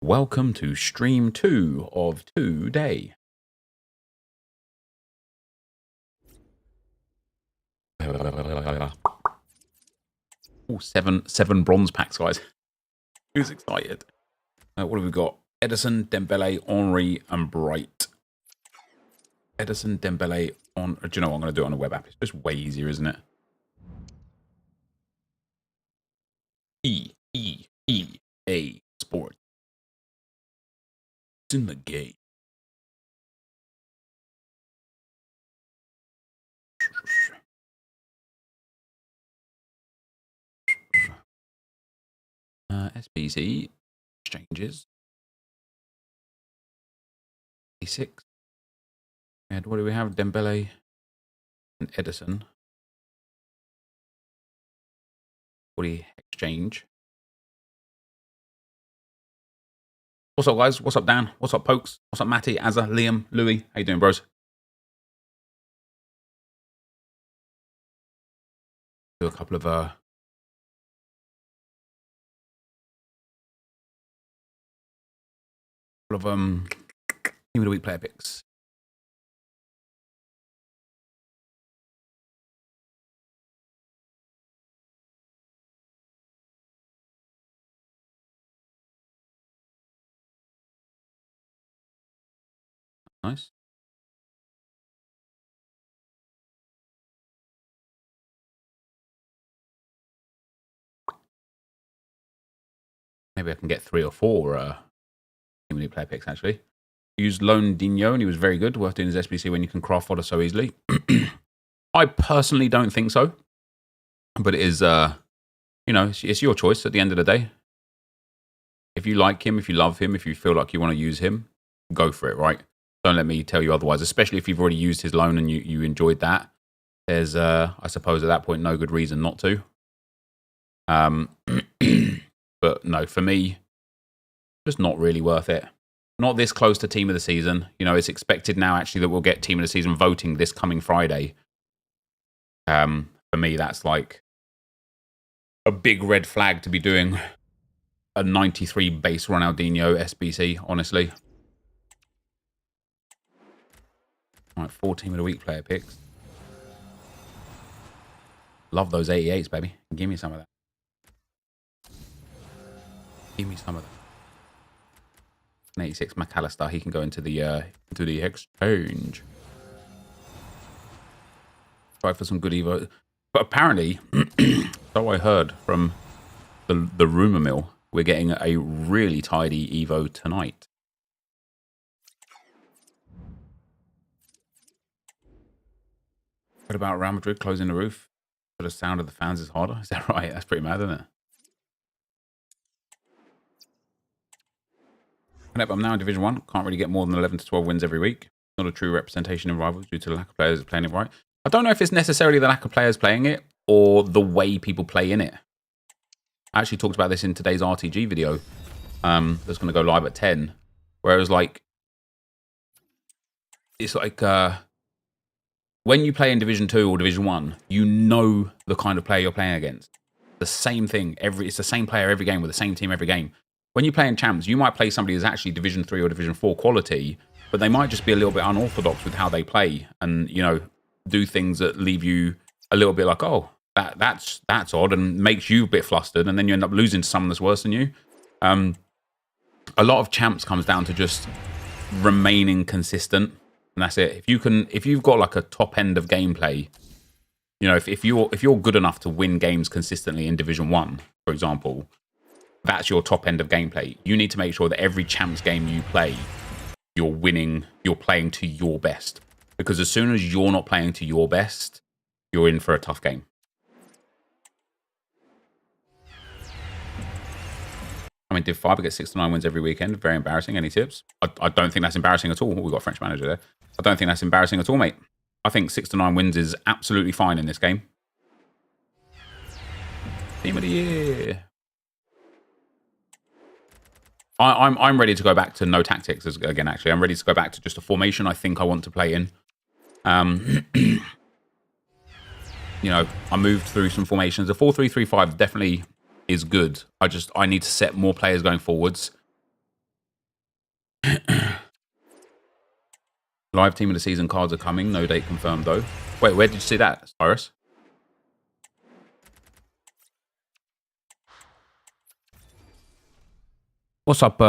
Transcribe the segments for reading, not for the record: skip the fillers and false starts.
Welcome to stream 2 of today. Oh, seven bronze packs, guys. Who's excited? What have we got? Edison, Dembele, Henry, and Bright. Edison, Dembele, on. Do you know what I'm going to do it on a web app? It's just way easier, isn't it? EA Sport. It's in the game. SBC exchanges. A6. And what do we have? Dembele and Edison. 40 exchange. What's up, guys? What's up, Dan? What's up, Pokes? What's up, Matty, Azza, Liam, Louis? How you doing, bros? Do a couple of Team of the Week player picks. Nice. Maybe I can get 3 or 4 Team of the Week player picks, actually. Used Lone Dino, and he was very good. Worth doing his SBC when you can craft fodder so easily. I personally don't think so. But it is, you know, it's your choice at the end of the day. If you like him, if you love him, if you feel like you want to use him, go for it, right? Don't let me tell you otherwise, especially if you've already used his loan and you enjoyed that. There's, I suppose, at that point, no good reason not to. But no, for me, just not really worth it. Not this close to Team of the Season. You know, it's expected now, actually, that we'll get Team of the Season voting this coming Friday. For me, that's like a big red flag to be doing a 93 base Ronaldinho SBC, honestly. All right, 4 Team of the Week player picks. Love those 88s, baby. Give me some of that. Give me some of that. An 86 McAllister. He can go into the exchange. Try for some good Evo. But apparently, so I heard from the rumor mill, we're getting a really tidy Evo tonight. What about Real Madrid closing the roof? So the sound of the fans is harder? Is that right? That's pretty mad, isn't it? I'm now in Division 1. Can't really get more than 11 to 12 wins every week. Not a true representation in rivals due to the lack of players playing it right. I don't know if it's necessarily the lack of players playing it or the way people play in it. I actually talked about this in today's RTG video that's going to go live at 10, where it was like, it's like when you play in Division 2 or Division 1, you know the kind of player you're playing against. The same thing. It's the same player every game with the same team every game. When you play in champs, you might play somebody who's actually Division 3 or Division 4 quality, but they might just be a little bit unorthodox with how they play and, you know, do things that leave you a little bit like, oh, that's odd, and makes you a bit flustered, and then you end up losing to someone that's worse than you. A lot of champs comes down to just remaining consistent, and that's it. If you've got like a top end of gameplay, you know, if you're good enough to win games consistently in Division 1, for example, that's your top end of gameplay. You need to make sure that every champs game you play, you're winning, you're playing to your best. Because as soon as you're not playing to your best, you're in for a tough game. I mean, Div 5, I get 6 to 9 wins every weekend. Very embarrassing. Any tips? I don't think that's embarrassing at all. We've got a French manager there. I don't think that's embarrassing at all, mate. I think 6 to 9 wins is absolutely fine in this game. Team of the year. I'm ready to go back to no tactics again, actually. I'm ready to go back to just a formation I think I want to play in. You know, I moved through some formations. The 4-3-3-5 definitely is good. I need to set more players going forwards. Live team of the season cards are coming. No date confirmed, though. Wait, where did you see that, Cyrus? What's up?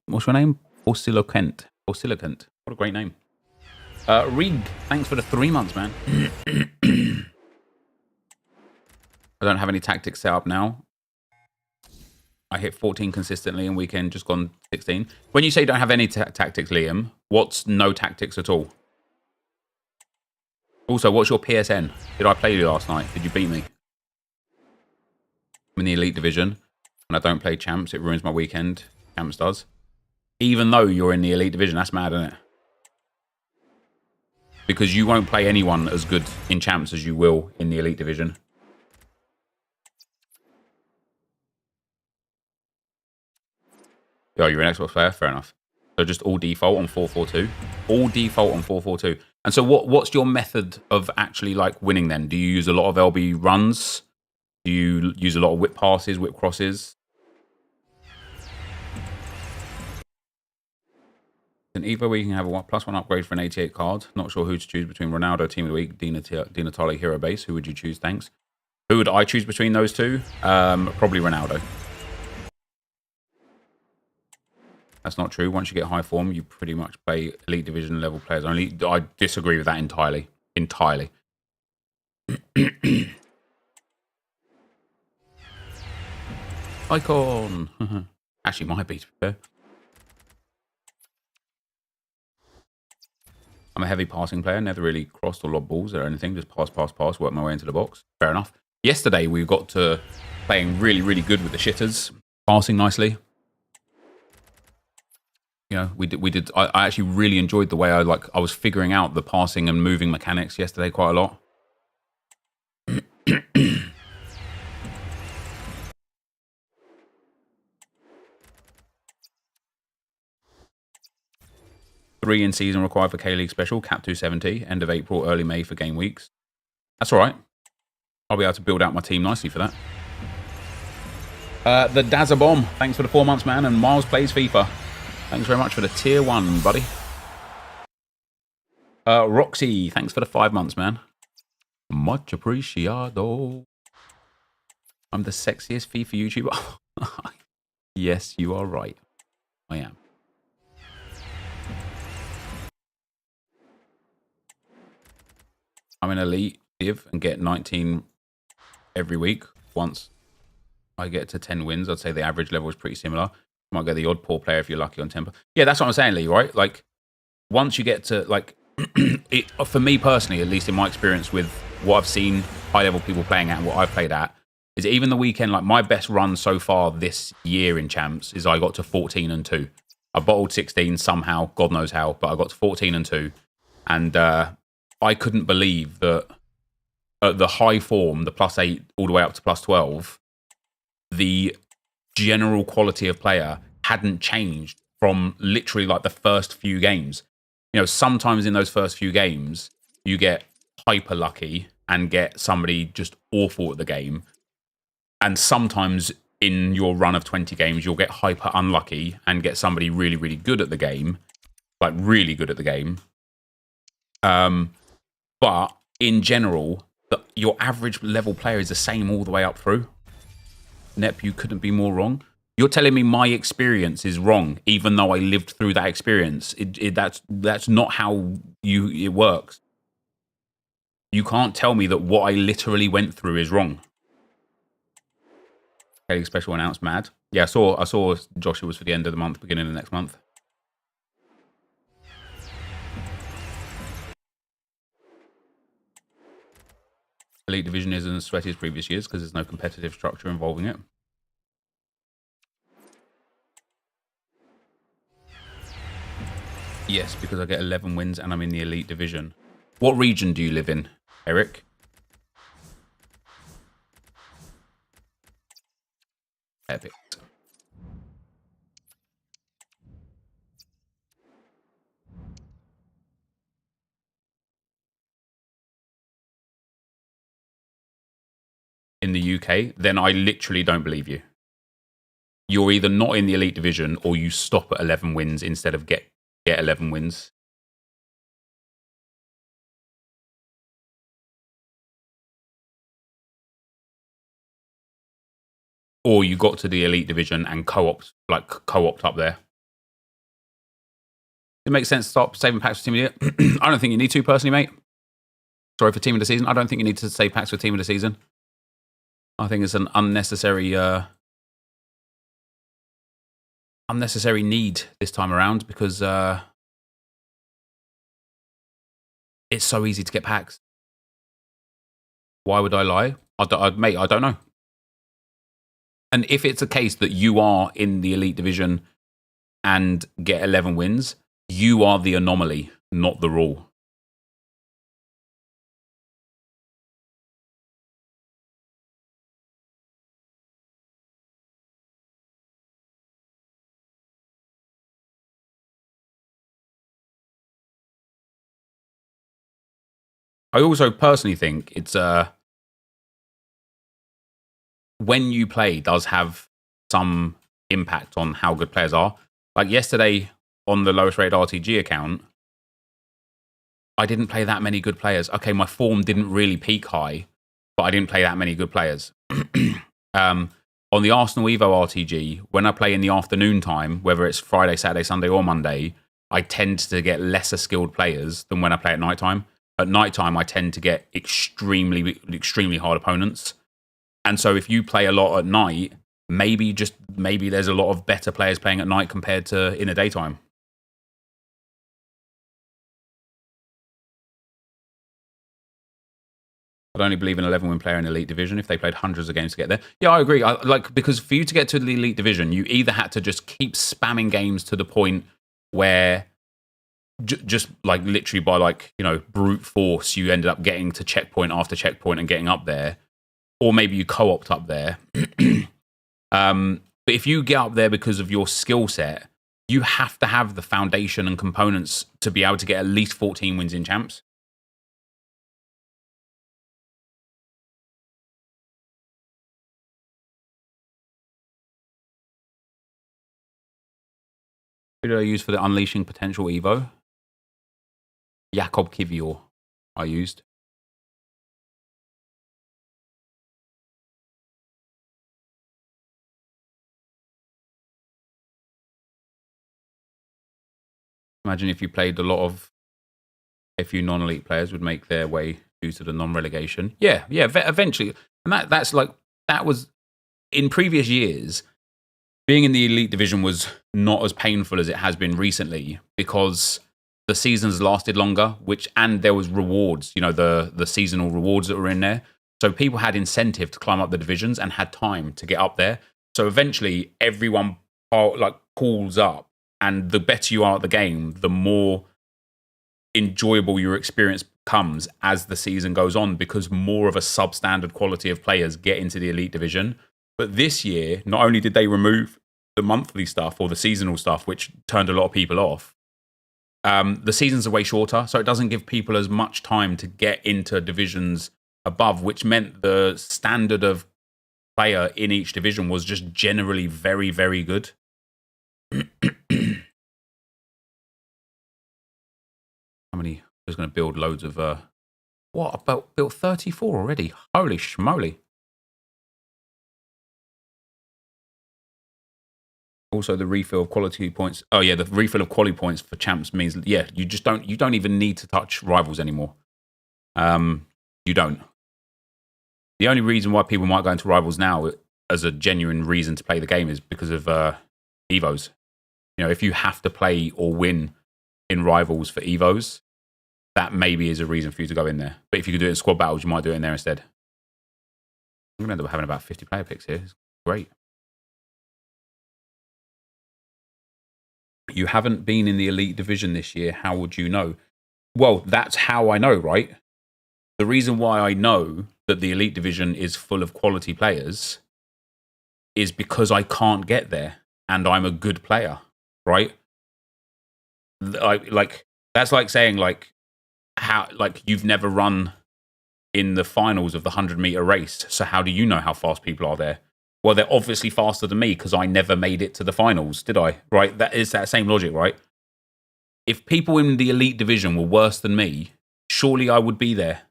What's your name? Orsilocent. Orsilocent. What a great name. Rig, thanks for the 3 months, man. I don't have any tactics set up now. I hit 14 consistently and weekend just gone 16. When you say you don't have any tactics, Liam, what's no tactics at all? Also, what's your PSN? Did I play you last night? Did you beat me? I'm in the Elite Division and I don't play champs. It ruins my weekend. Champs does. Even though you're in the Elite Division, that's mad, isn't it? Because you won't play anyone as good in champs as you will in the Elite Division. Oh, you're an Xbox player? Fair enough. So just all default on 442? All default on 442. And so what's your method of actually like winning then? Do you use a lot of LB runs? Do you use a lot of whip passes, whip crosses? In Evo, we can have a +1 upgrade for an 88 card. Not sure who to choose between Ronaldo, Team of the Week, Di Natale, Hero Base. Who would you choose? Thanks. Who would I choose between those two? Probably Ronaldo. That's not true. Once you get high form, you pretty much play Elite Division level players only. I disagree with that entirely. Entirely. Icon. Actually, might be, to be fair. I'm a heavy passing player, never really crossed or lobbed balls or anything, just pass, work my way into the box. Fair enough. Yesterday, we got to playing really, really good with the shitters, passing nicely. You know, we did. I actually really enjoyed the way I was figuring out the passing and moving mechanics yesterday quite a lot. Three in season required for K-League Special, cap 270, end of April, early May for game weeks. That's all right. I'll be able to build out my team nicely for that. The Dazza Bomb, thanks for the 4 months, man. And Miles plays FIFA. Thanks very much for the tier 1, buddy. Roxy, thanks for the 5 months, man. Much appreciado. I'm the sexiest FIFA YouTuber. Yes, you are right. I am. I'm an elite div and get 19 every week. Once I get to 10 wins, I'd say the average level is pretty similar. You might get the odd poor player if you're lucky on tempo. Yeah, that's what I'm saying, Lee, right? Like, once you get to, like, for me personally, at least in my experience with what I've seen high-level people playing at and what I've played at, is even the weekend, like, my best run so far this year in champs is I got to 14-2. I bottled 16 somehow, God knows how, but I got to 14-2. And I couldn't believe that at the high form, the +8 all the way up to +12, the general quality of player hadn't changed from literally like the first few games. You know, sometimes in those first few games, you get hyper lucky and get somebody just awful at the game. And sometimes in your run of 20 games, you'll get hyper unlucky and get somebody really, really good at the game. Like really good at the game. But in general, your average level player is the same all the way up through. Nep, you couldn't be more wrong. You're telling me my experience is wrong, even though I lived through that experience. That's not how it works. You can't tell me that what I literally went through is wrong. K-League Special announced, mad. Yeah, I saw Joshua was for the end of the month, beginning of the next month. Elite Division isn't as sweaty as previous years because there's no competitive structure involving it. Yes, because I get 11 wins and I'm in the Elite Division. What region do you live in, Eric? Epic. In the UK, then I literally don't believe you. You're either not in the Elite Division or you stop at 11 wins instead of get get 11 wins. Or you got to the elite division and co-opt up there. It makes sense to start saving packs for Team of the Year. I don't think you need to, personally, mate. Sorry, for Team of the Season. I don't think you need to save packs for Team of the Season. I think it's an unnecessary need this time around because it's so easy to get packs. Why would I lie? Mate, I don't know. And if it's a case that you are in the elite division and get 11 wins, you are the anomaly, not the rule. I also personally think it's when you play does have some impact on how good players are. Like yesterday on the lowest rated RTG account, I didn't play that many good players. Okay, my form didn't really peak high, but I didn't play that many good players. On the Arsenal Evo RTG, when I play in the afternoon time, whether it's Friday, Saturday, Sunday, or Monday, I tend to get lesser skilled players than when I play at nighttime. At nighttime, I tend to get extremely hard opponents. And so if you play a lot at night, maybe there's a lot of better players playing at night compared to in the daytime. I'd only believe an 11-win player in the elite division if they played hundreds of games to get there. Yeah, I agree. Because for you to get to the elite division, you either had to just keep spamming games to the point where just like literally by brute force, you ended up getting to checkpoint after checkpoint and getting up there, or maybe you co-opt up there. But if you get up there because of your skill set, you have to have the foundation and components to be able to get at least 14 wins in champs. Who did I use for the Unleashing Potential Evo? Jakob Kivior I used. Imagine if you played a lot of a few non-elite players would make their way due to the non-relegation. Yeah, eventually. And that was in previous years. Being in the elite division was not as painful as it has been recently because the seasons lasted longer, and there was rewards, the seasonal rewards that were in there. So people had incentive to climb up the divisions and had time to get up there. So eventually everyone pulls up, and the better you are at the game, the more enjoyable your experience becomes as the season goes on because more of a substandard quality of players get into the elite division. But this year, not only did they remove the monthly stuff or the seasonal stuff, which turned a lot of people off, the seasons are way shorter, so it doesn't give people as much time to get into divisions above, which meant the standard of player in each division was just generally very, very good. How many? I was going to build loads of... built 34 already? Holy schmoly. Also, the refill of quality points. Oh yeah, the refill of quality points for champs means you just don't. You don't even need to touch rivals anymore. You don't. The only reason why people might go into rivals now as a genuine reason to play the game is because of evos. If you have to play or win in rivals for evos, that maybe is a reason for you to go in there. But if you could do it in squad battles, you might do it in there instead. I'm gonna end up having about 50 player picks here. It's great. You haven't been in the elite division this year. How would you know? Well, that's how I know, right? The reason why I know that the elite division is full of quality players is because I can't get there and I'm a good player, right? That's like saying you've never run in the finals of the 100-meter race. So how do you know how fast people are there? Well, they're obviously faster than me because I never made it to the finals, did I? Right? That is that same logic, right? If people in the elite division were worse than me, surely I would be there.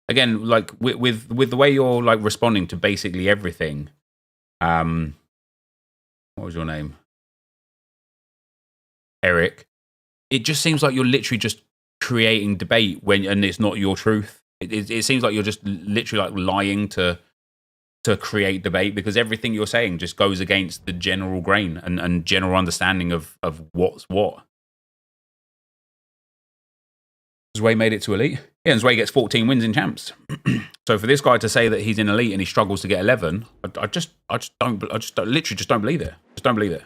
Again, like with the way you're like responding to basically everything. What was your name? Eric. It just seems like you're literally just creating debate and it's not your truth. It seems like you're just literally like lying to create debate, because everything you're saying just goes against the general grain and general understanding of what's what. Zwei made it to elite. Yeah, and Zwei gets 14 wins in champs. So for this guy to say that he's in elite and he struggles to get 11, I literally just don't believe it. Just don't believe it.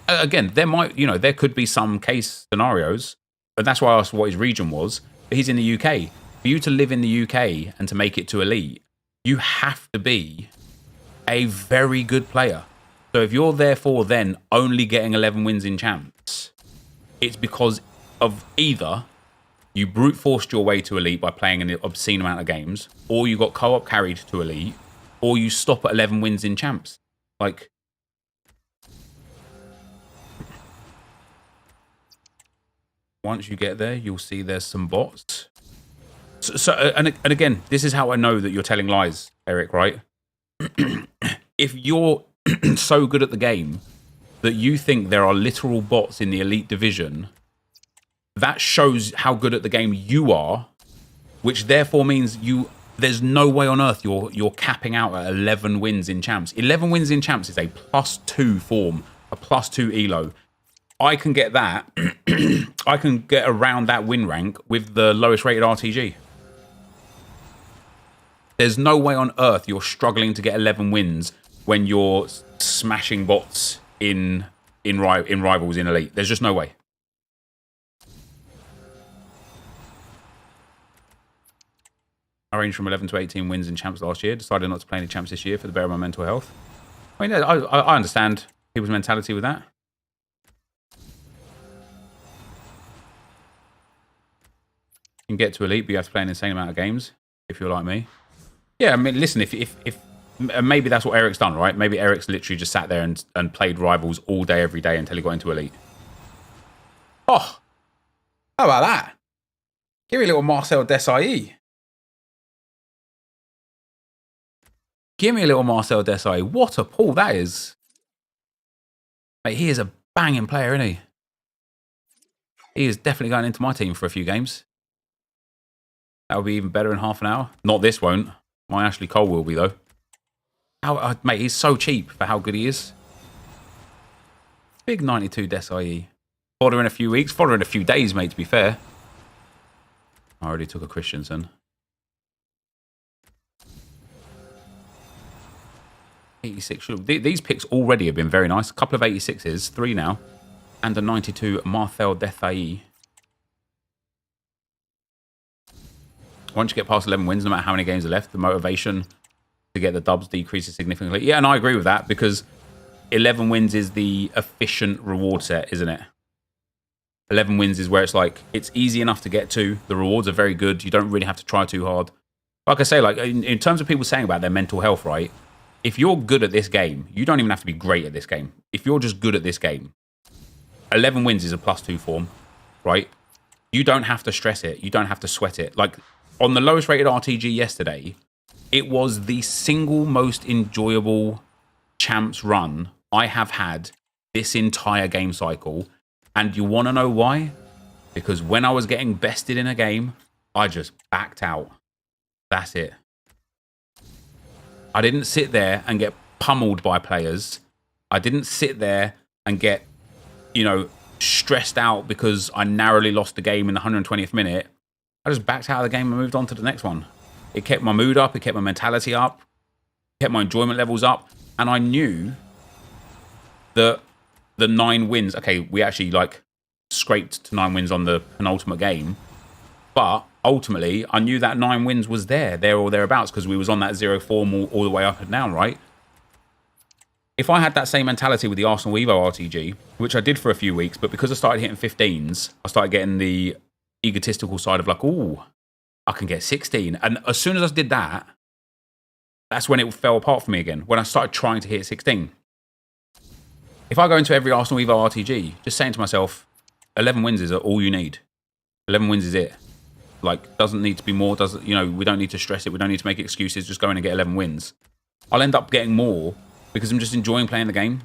Again, there could be some case scenarios, but that's why I asked what his region was. But he's in the UK. For you to live in the UK and to make it to elite, you have to be a very good player. So if you're therefore then only getting 11 wins in champs, it's because of either you brute forced your way to elite by playing an obscene amount of games, or you got co-op carried to elite, or you stop at 11 wins in champs. Like, once you get there, you'll see there's some bots. And again, this is how I know that you're telling lies, Eric, right? If you're so good at the game that you think there are literal bots in the elite division, that shows how good at the game you are, which therefore means there's no way on earth you're capping out at 11 wins in champs. 11 wins in champs is a +2 form, a +2 elo. I can get that. I can get around that win rank with the lowest rated RTG. There's no way on earth you're struggling to get 11 wins when you're smashing bots in rivals in elite. There's just no way. I ranged from 11 to 18 wins in champs last year. Decided not to play any champs this year for the better of my mental health. I mean, I understand people's mentality with that. You can get to elite, but you have to play an insane amount of games if you're like me. Yeah, I mean, listen, if maybe that's what Eric's done, right? Maybe Eric's literally just sat there and played rivals all day, every day until he got into elite. Oh, how about that? Give me a little Marcel Desailly. Give me a little Marcel Desailly. What a pull that is. Mate, he is a banging player, isn't he? He is definitely going into my team for a few games. That'll be even better in half an hour. Not this won't. My Ashley Cole will be, though. Mate, he's so cheap for how good he is. Big 92 Desailly. Fodder in a few weeks. Fodder in a few days, mate, to be fair. I already took a Christensen. 86. These picks already have been very nice. A couple of 86s. 3 now. And a 92 Marcel Desailly. Once you get past 11 wins, no matter how many games are left, the motivation to get the dubs decreases significantly. Yeah, and I agree with that, because 11 wins is the efficient reward set, isn't it? 11 wins is where it's like, it's easy enough to get to. The rewards are very good. You don't really have to try too hard. Like I say, like in terms of people saying about their mental health, right? If you're good at this game, you don't even have to be great at this game. If you're just good at this game, 11 wins is a +2 form, right? You don't have to stress it. You don't have to sweat it. Like, on the lowest rated RTG yesterday, it was the single most enjoyable champs run I have had this entire game cycle. And you want to know why? Because when I was getting bested in a game, I just backed out. That's it. I didn't sit there and get pummeled by players. I didn't sit there and get, stressed out because I narrowly lost the game in the 120th minute. I just backed out of the game and moved on to the next one. It kept my mood up. It kept my mentality up. Kept my enjoyment levels up. And I knew that the 9 wins... Okay, we actually, scraped to 9 wins on the penultimate game. But ultimately, I knew that 9 wins was there or thereabouts, because we was on that 0 form all the way up and down, right? If I had that same mentality with the Arsenal Evo RTG, which I did for a few weeks, but because I started hitting 15s, I started getting the egotistical side of like, ooh, I can get 16. And as soon as I did that, that's when it fell apart for me again. When I started trying to hit 16. If I go into every Arsenal Evo RTG, just saying to myself, 11 wins is all you need. 11 wins is it. Like, doesn't need to be more. Doesn't, you know, we don't need to stress it. We don't need to make excuses. Just go in and get 11 wins. I'll end up getting more because I'm just enjoying playing the game.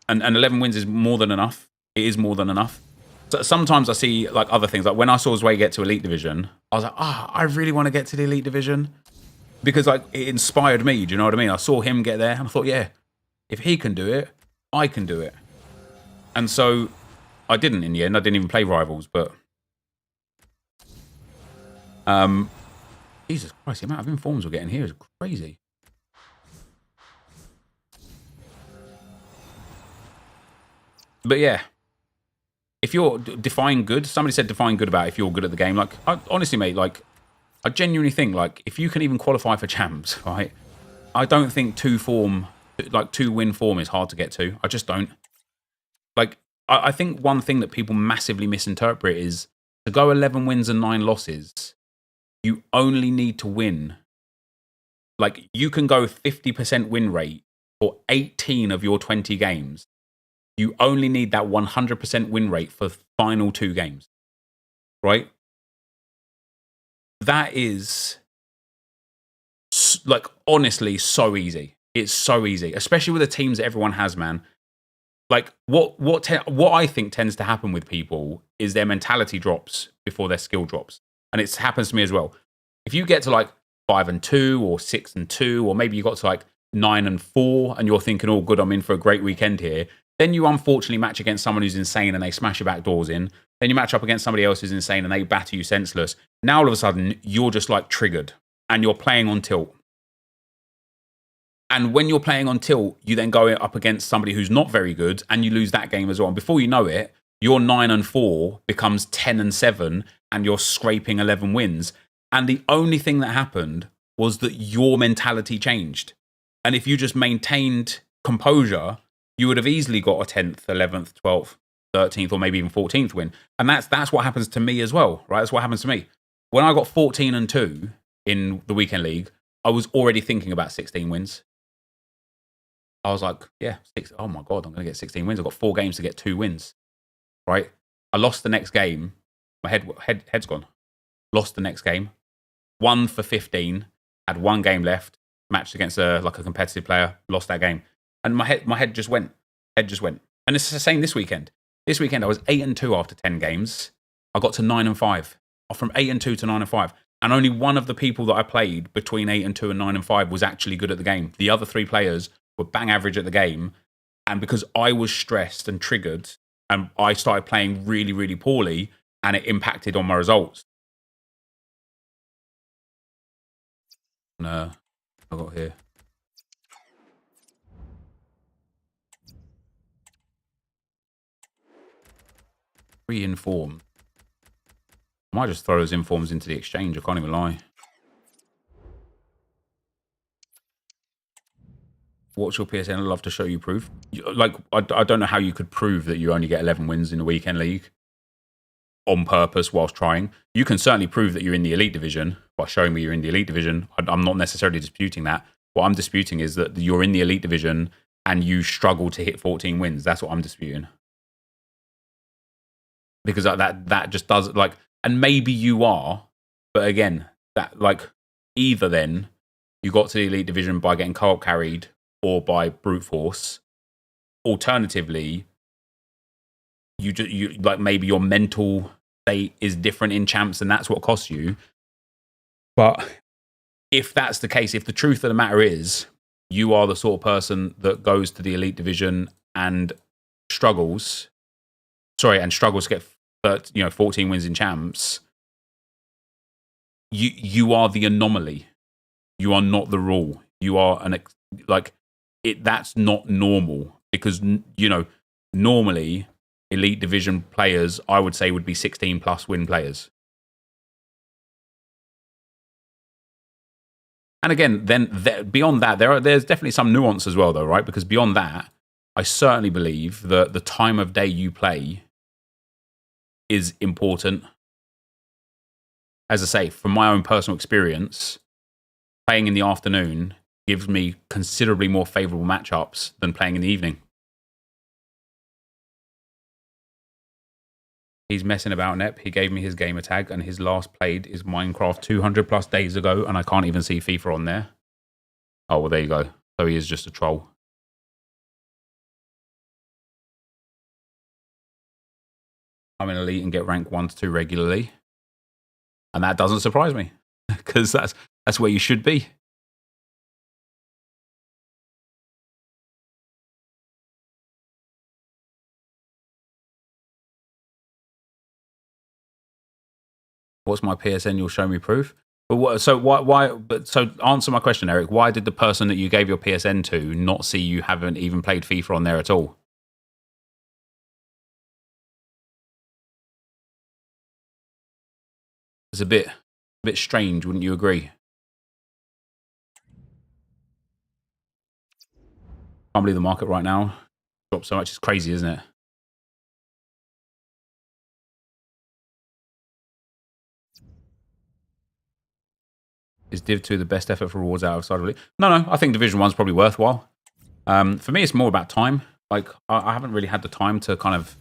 And 11 wins is more than enough. It is more than enough. So sometimes I see like other things. Like when I saw Zway get to Elite Division, I was like, I really want to get to the Elite Division. Because like it inspired me. Do you know what I mean? I saw him get there and I thought, yeah, if he can do it, I can do it. And so I didn't in the end. I didn't even play Rivals, but Jesus Christ, the amount of informs we're getting here is crazy. But yeah, if you're define good, somebody said define good about if you're good at the game. Like, honestly, mate, like, I genuinely think, like, if you can even qualify for champs, right? I don't think 2-win form is hard to get to. I just don't. Like, I think one thing that people massively misinterpret is to go 11 wins and 9 losses, you only need to win. Like, you can go 50% win rate for 18 of your 20 games. You only need that 100% win rate for the final 2 games, right? That is, like, honestly, so easy. It's so easy, especially with the teams that everyone has, man. Like, what I think tends to happen with people is their mentality drops before their skill drops. And it happens to me as well. If you get to, like, 5-2 or 6-2, or maybe you got to, like, 9-4, and you're thinking, oh, good, I'm in for a great weekend here. Then you unfortunately match against someone who's insane and they smash your back doors in. Then you match up against somebody else who's insane and they batter you senseless. Now all of a sudden, you're just like triggered and you're playing on tilt. And when you're playing on tilt, you then go up against somebody who's not very good and you lose that game as well. And before you know it, your 9-4 becomes 10-7 and you're scraping 11 wins. And the only thing that happened was that your mentality changed. And if you just maintained composure, you would have easily got a 10th, 11th, 12th, 13th, or maybe even 14th win. And that's what happens to me as well, right? That's what happens to me. When I got 14-2 in the weekend league, I was already thinking about 16 wins. I was like, yeah, oh my God, I'm going to get 16 wins. I've got 4 games to get 2 wins, right? I lost the next game. My head's gone. Lost the next game. 1 for 15. Had 1 game left. Matched against a competitive player. Lost that game. And my head just went. And it's the same this weekend. This weekend, I was 8-2 after 10 games. I got to 9-5. From 8-2 to 9-5. And only one of the people that I played between 8-2 and 9-5 was actually good at the game. The other 3 players were bang average at the game. And because I was stressed and triggered, and I started playing really, really poorly, and it impacted on my results. No, I got here. Re-inform. I might just throw those informs into the exchange. I can't even lie. What's your PSN? I'd love to show you proof. Like, I don't know how you could prove that you only get 11 wins in the weekend league on purpose whilst trying. You can certainly prove that you're in the Elite Division by showing me you're in the Elite Division. I'm not necessarily disputing that. What I'm disputing is that you're in the Elite Division and you struggle to hit 14 wins. That's what I'm disputing. Because that just does, like, and maybe you are, but again, that, like, either then you got to the Elite Division by getting co-op carried or by brute force. Alternatively, you like, maybe your mental state is different in champs and that's what costs you. But if that's the case, if the truth of the matter is you are the sort of person that goes to the Elite Division and struggles to get 14 wins in champs, you are the anomaly. You are not the rule. You are that's not normal, because normally Elite Division players, I would say, would be 16 plus win players. And again, then beyond that, there's definitely some nuance as well, though, right? Because beyond that, I certainly believe that the time of day you play is important. As I say, from my own personal experience, playing in the afternoon gives me considerably more favourable matchups than playing in the evening. He's messing about, Nep. He gave me his gamer tag, and his last played is Minecraft 200 plus days ago, and I can't even see FIFA on there. Oh, well, there you go. So he is just a troll. I'm in Elite and get rank 1 to 2 regularly. And that doesn't surprise me, because that's where you should be. What's my PSN? You'll show me proof. But what, so why? But so answer my question, Eric. Why did the person that you gave your PSN to not see you haven't even played FIFA on there at all? It's a bit strange, wouldn't you agree? Can't believe the market right now dropped so much. It's crazy, isn't it? Is Div 2 the best effort for rewards outside of it? No. I think Division 1's probably worthwhile. For me, it's more about time. Like, I haven't really had the time to kind of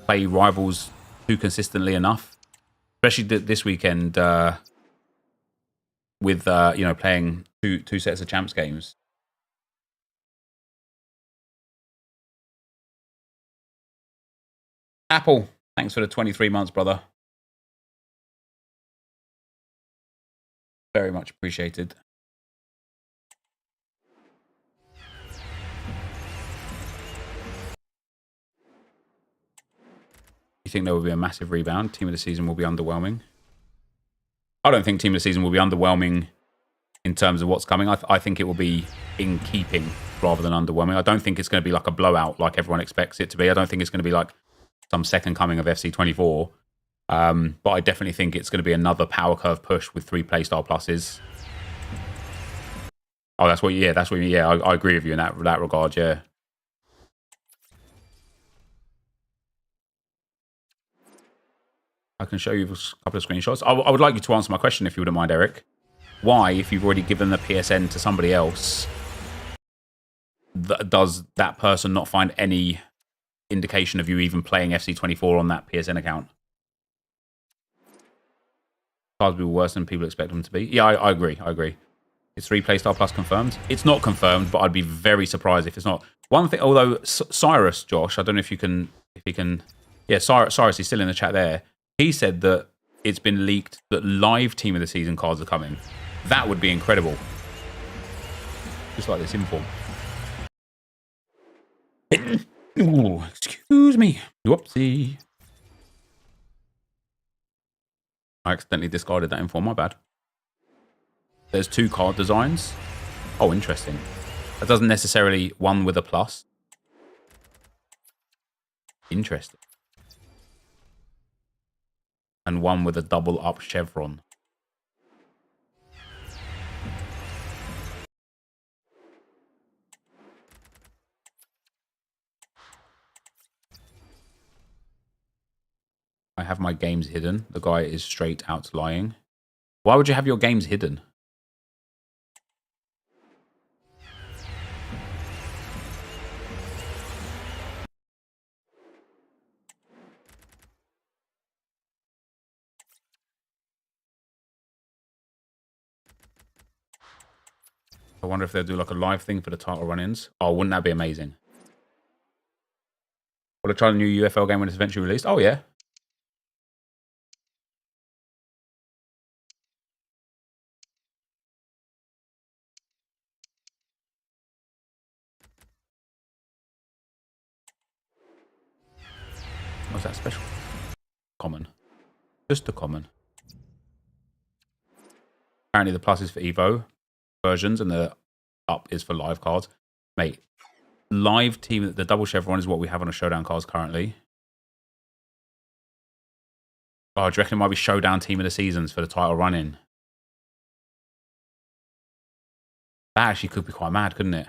play Rivals too consistently enough. Especially this weekend with, playing two sets of Champs games. Apple, thanks for the 23 months, brother. Very much appreciated. You think there will be a massive rebound? Team of the season will be underwhelming. I don't think Team of the season will be underwhelming in terms of what's coming. I think it will be in keeping rather than underwhelming. I don't think it's going to be like a blowout like everyone expects it to be. I don't think it's going to be like some second coming of FC24. But I definitely think it's going to be another power curve push with 3 playstyle pluses. Oh, that's what. Yeah, I agree with you in that regard. Yeah. I can show you a couple of screenshots. I would like you to answer my question if you wouldn't mind, Eric. Why, if you've already given the PSN to somebody else, does that person not find any indication of you even playing FC24 on that PSN account? Cards will be worse than people expect them to be. Yeah, I agree. It's 3 playstyle plus confirmed. It's not confirmed, but I'd be very surprised if it's not. One thing, although Cyrus, Josh, I don't know if he can. Yeah, Cyrus, he's still in the chat there. He said that it's been leaked that live Team of the Season cards are coming. That would be incredible. Just like this inform. Ooh, excuse me. Whoopsie. I accidentally discarded that inform. My bad. There's 2 card designs. Oh, interesting. That doesn't necessarily one with a plus. Interesting. And one with a double up chevron. I have my games hidden. The guy is straight out lying. Why would you have your games hidden? I wonder if they'll do like a live thing for the title run-ins. Oh, wouldn't that be amazing? Will I try the new UFL game when it's eventually released? Oh, yeah. What's that special? Common. Just a common. Apparently the plus is for Evo versions and the up is for live cards. Mate, live team, the double chevron is what we have on the showdown cards currently. Oh, do you reckon it might be showdown team of the seasons for the title run-in? That actually could be quite mad, couldn't it?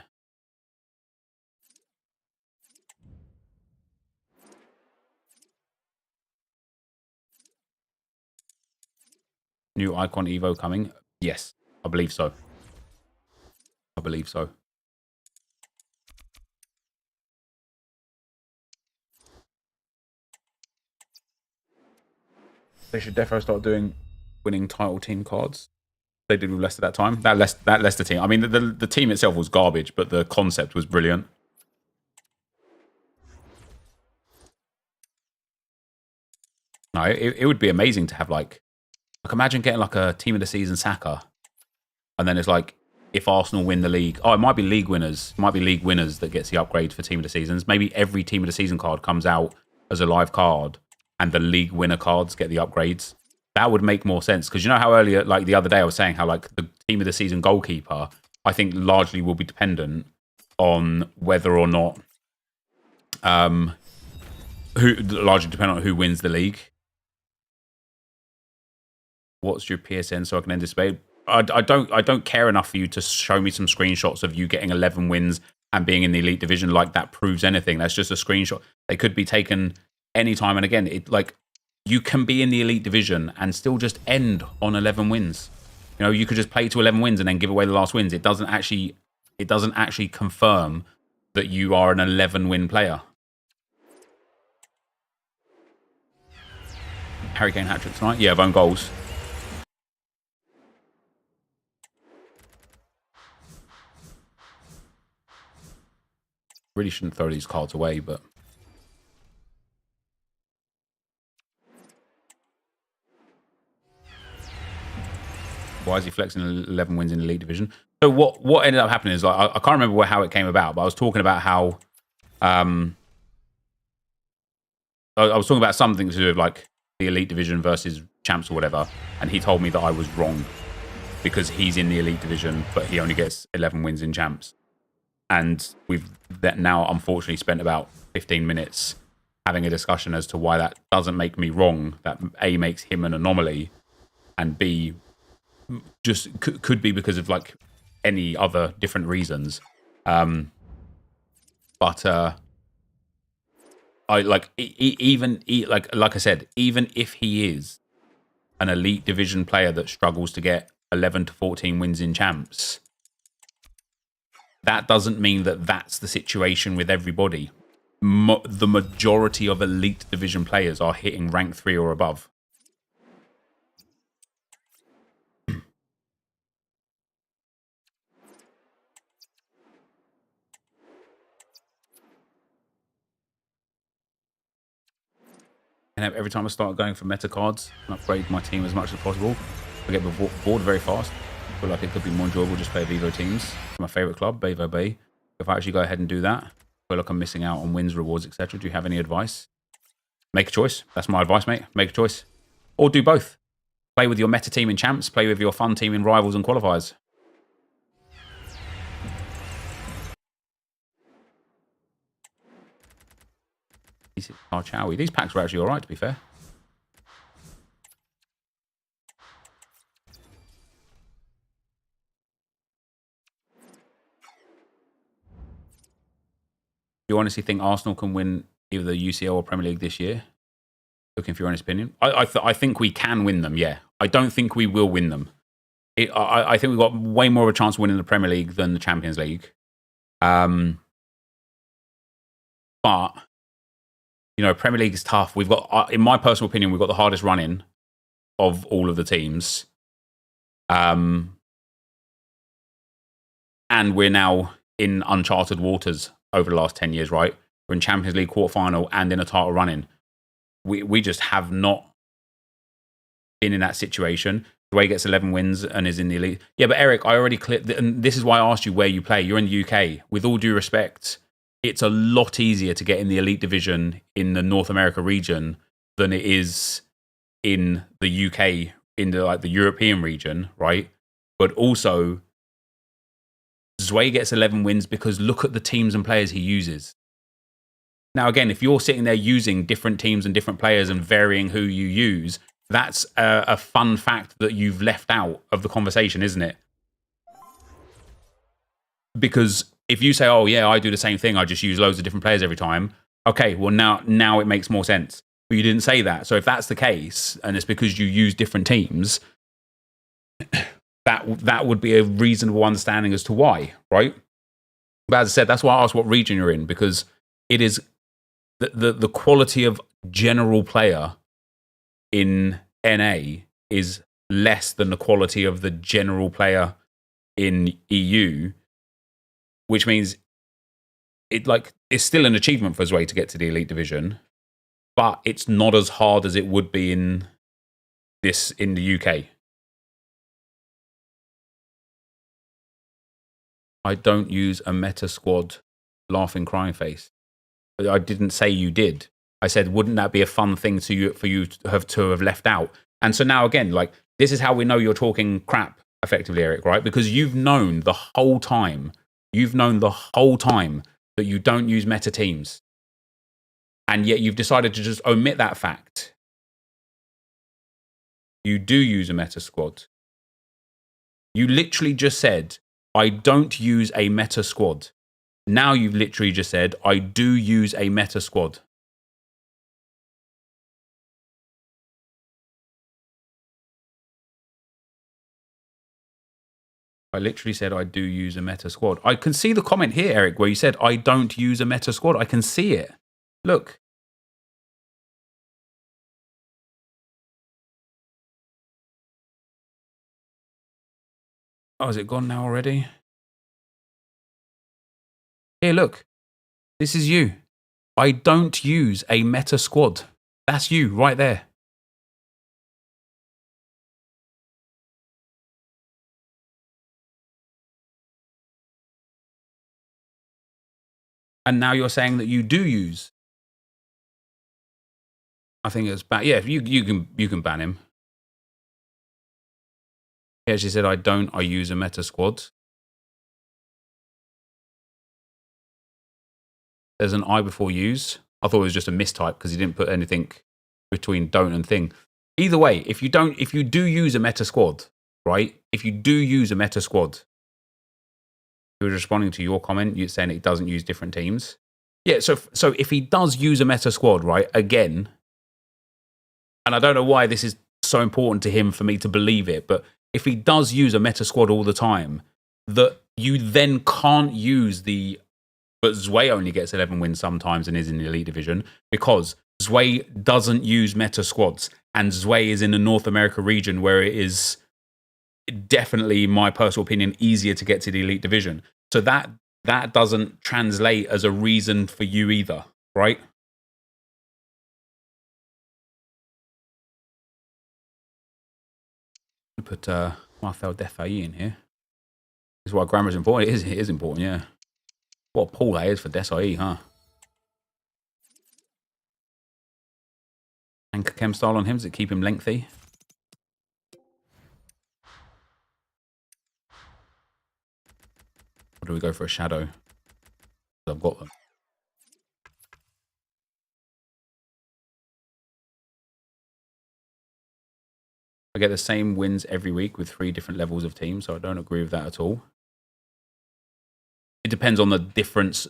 New Icon Evo coming? Yes, I believe so. I believe so. They should definitely start doing winning title team cards. They did with Leicester that time. That Leicester team. I mean, the team itself was garbage, but the concept was brilliant. No, it would be amazing to have like imagine getting like a team of the season Saka, and then it's like if Arsenal win the league, oh, it might be league winners. It might be league winners that gets the upgrade for team of the seasons. Maybe every team of the season card comes out as a live card, and the league winner cards get the upgrades. That would make more sense because you know how earlier, like the other day, I was saying how like the team of the season goalkeeper, I think largely will be dependent on whether or not, largely dependent on who wins the league. What's your PSN so I can end this debate? I don't care enough for you to show me some screenshots of you getting 11 wins and being in the elite division like that proves anything. That's just a screenshot. They could be taken anytime and again. It like you can be in the elite division and still just end on 11 wins. You know, you could just play to 11 wins and then give away the last wins. It doesn't actually confirm that you are an 11 win player. Harry Kane hat-trick tonight? Yeah, of own goals. Really shouldn't throw these cards away, but... Why is he flexing 11 wins in the Elite Division? So what ended up happening is, like, I can't remember how it came about, but I was talking about how... I was talking about something to do with, like, the Elite Division versus Champs or whatever, and he told me that I was wrong because he's in the Elite Division, but he only gets 11 wins in Champs. And we've now, unfortunately, spent about 15 minutes having a discussion as to why that doesn't make me wrong, that A, makes him an anomaly, and B, just could be because of, like, any other different reasons. I like like I said, even if he is an Elite Division player that struggles to get 11 to 14 wins in Champs, that doesn't mean that that's the situation with everybody. The majority of Elite Division players are hitting rank 3 or above. And every time I start going for meta cards and upgrade my team as much as possible, I get bored very fast. I feel like it could be more enjoyable just play Vivo teams. My favourite club, Bevo Bay. If I actually go ahead and do that, I feel like I'm missing out on wins, rewards, etc. Do you have any advice? Make a choice. That's my advice, mate. Make a choice. Or do both. Play with your meta team in Champs. Play with your fun team in Rivals and Qualifiers. These packs were actually alright, to be fair. Do you honestly think Arsenal can win either the UCL or Premier League this year? Looking for your honest opinion. I think we can win them, yeah. I don't think we will win them. I think we've got way more of a chance of winning the Premier League than the Champions League. But, you know, Premier League is tough. We've got, in my personal opinion, we've got the hardest run-in of all of the teams. And we're now in uncharted waters over the last 10 years, right? We're in Champions League quarterfinal and in a title run-in. We just have not been in that situation. The way he gets 11 wins and is in the elite. Yeah, but Eric, I already clicked, and this is why I asked you where you play. You're in the UK. With all due respect, it's a lot easier to get in the elite division in the North America region than it is in the UK, in the European region, right? But also, Zwei gets 11 wins because look at the teams and players he uses. Now, again, if you're sitting there using different teams and different players and varying who you use, that's a fun fact that you've left out of the conversation, isn't it? Because if you say, oh, yeah, I do the same thing, I just use loads of different players every time. Okay, well, now it makes more sense. But you didn't say that. So if that's the case, and it's because you use different teams, that would be a reasonable understanding as to why, right? But as I said, that's why I asked what region you're in, because it is the quality of general player in NA is less than the quality of the general player in EU, which means it's still an achievement for Zwei to get to the Elite Division, but it's not as hard as it would be in the UK. I don't use a meta squad, laughing crying face. I didn't say you did. I said, wouldn't that be a fun thing for you to have left out? And so now again, like, this is how we know you're talking crap effectively, Eric, right? Because you've known the whole time that you don't use meta teams. And yet you've decided to just omit that fact. You do use a meta squad. You literally just said, I don't use a meta squad. Now you've literally just said, I do use a meta squad. I literally said, I do use a meta squad. I can see the comment here, Eric, where you said, I don't use a meta squad. I can see it. Look. Oh, is it gone now already? Here, look. This is you. I don't use a meta squad. That's you right there. And now you're saying that you do use. I think it's bad. Yeah, you can ban him. Yeah, she said, I use a meta squad. There's an I before use. I thought it was just a mistype because he didn't put anything between don't and thing. Either way, if you do use a meta squad, right? If you do use a meta squad, he was responding to your comment, you saying it doesn't use different teams. Yeah, so if he does use a meta squad, right, again, and I don't know why this is so important to him for me to believe it, but if he does use a meta squad all the time, that you then can't use the... But Zwei only gets 11 wins sometimes and is in the Elite Division because Zwei doesn't use meta squads. And Zwei is in the North America region where it is definitely, in my personal opinion, easier to get to the Elite Division. So that doesn't translate as a reason for you either, right? I put Marcel Defailly in here. This is why grammar is important. It is important, yeah. What a pull that is for Desai, huh? Anchor Chem style on him, does it keep him lengthy? Or do we go for a shadow? I've got them. I get the same wins every week with 3 different levels of teams, so I don't agree with that at all. It depends on the difference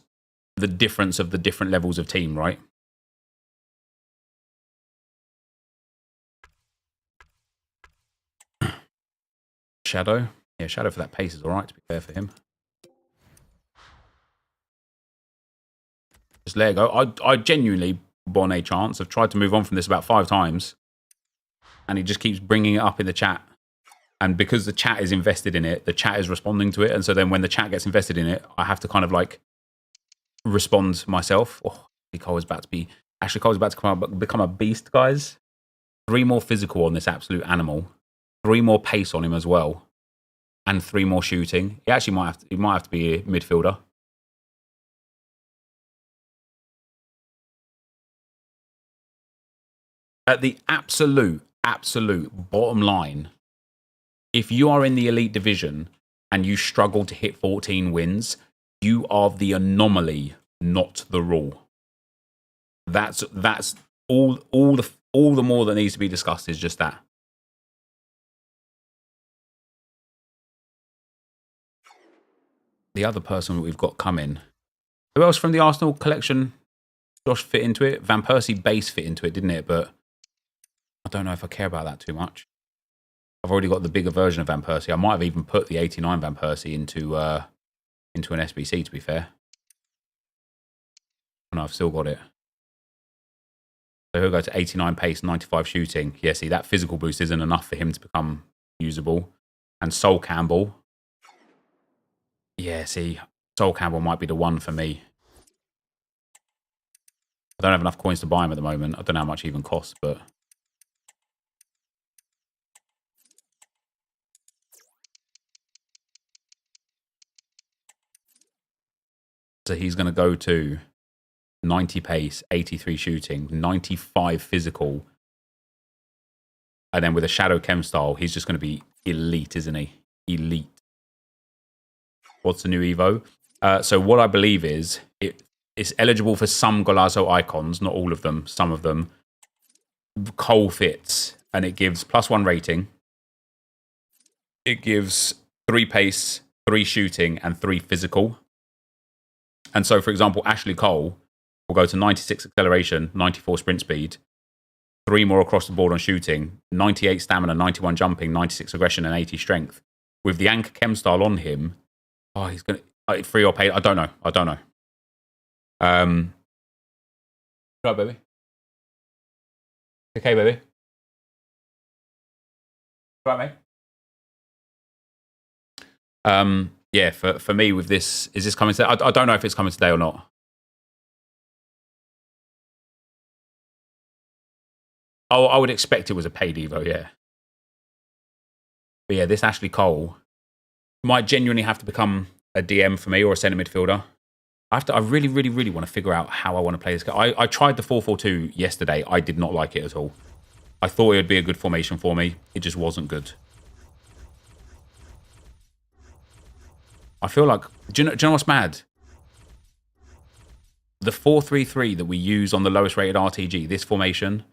of the different levels of team, right? Shadow. Yeah, Shadow for that pace is all right, to be fair for him. Just let it go. I genuinely, bon a chance. I've tried to move on from this about 5 times. And he just keeps bringing it up in the chat. And because the chat is invested in it, the chat is responding to it. And so then when the chat gets invested in it, I have to kind of like respond myself. Oh, Cole's about to be... Ashley Cole's about to become a beast, guys. 3 more physical on this absolute animal. 3 more pace on him as well. And 3 more shooting. He actually might have to be a midfielder. At the absolute bottom line, if you are in the Elite Division and you struggle to hit 14 wins, you are the anomaly, not the rule. That's all the more that needs to be discussed is just that. The other person that we've got coming. Who else from the Arsenal collection, Josh, fit into it? Van Persie base fit into it, didn't it? But I don't know if I care about that too much. I've already got the bigger version of Van Persie. I might have even put the 89 Van Persie into an SBC, to be fair. And I've still got it. So he'll go to 89 pace, 95 shooting. Yeah, see, that physical boost isn't enough for him to become usable. And Sol Campbell. Yeah, see, Sol Campbell might be the one for me. I don't have enough coins to buy him at the moment. I don't know how much he even costs, but... So he's going to go to 90 pace, 83 shooting, 95 physical. And then with a Shadow Chem style, he's just going to be elite, isn't he? Elite. What's the new Evo? So what I believe is it's eligible for some Golazo icons, not all of them, some of them. Cole fits, and it gives +1 rating. It gives 3 pace, 3 shooting, and 3 physical. And so, for example, Ashley Cole will go to 96 acceleration, 94 sprint speed, 3 more across the board on shooting, 98 stamina, 91 jumping, 96 aggression, and 80 strength. With the Anchor Chem style on him, oh, he's going to... free or paid? I don't know. Right, baby. Okay, baby. Right, mate. Yeah, for me with this, is this coming today? I don't know if it's coming today or not. Oh, I would expect it was a paid Evo, yeah. But yeah, this Ashley Cole might genuinely have to become a DM for me or a centre midfielder. I really, really, really want to figure out how I want to play this guy. I tried the 4-4-2 yesterday. I did not like it at all. I thought it would be a good formation for me. It just wasn't good. I feel like... Do you know what's mad? The 4-3-3 that we use on the lowest rated RTG, this formation,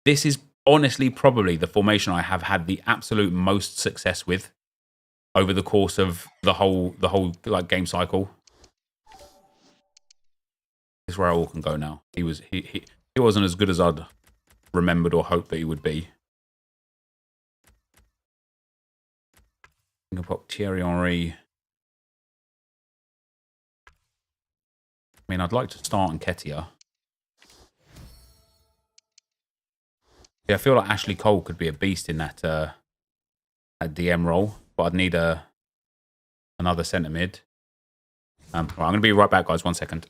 this is honestly probably the formation I have had the absolute most success with over the course of the whole like game cycle. This is where all can go now. He wasn't as good as I'd remembered or hoped that he would be. I'm gonna put Thierry Henry. I mean, I'd like to start on Nketiah. Yeah, I feel like Ashley Cole could be a beast in that DM role, but I'd need another centre mid. Right, I'm going to be right back, guys. 1 second.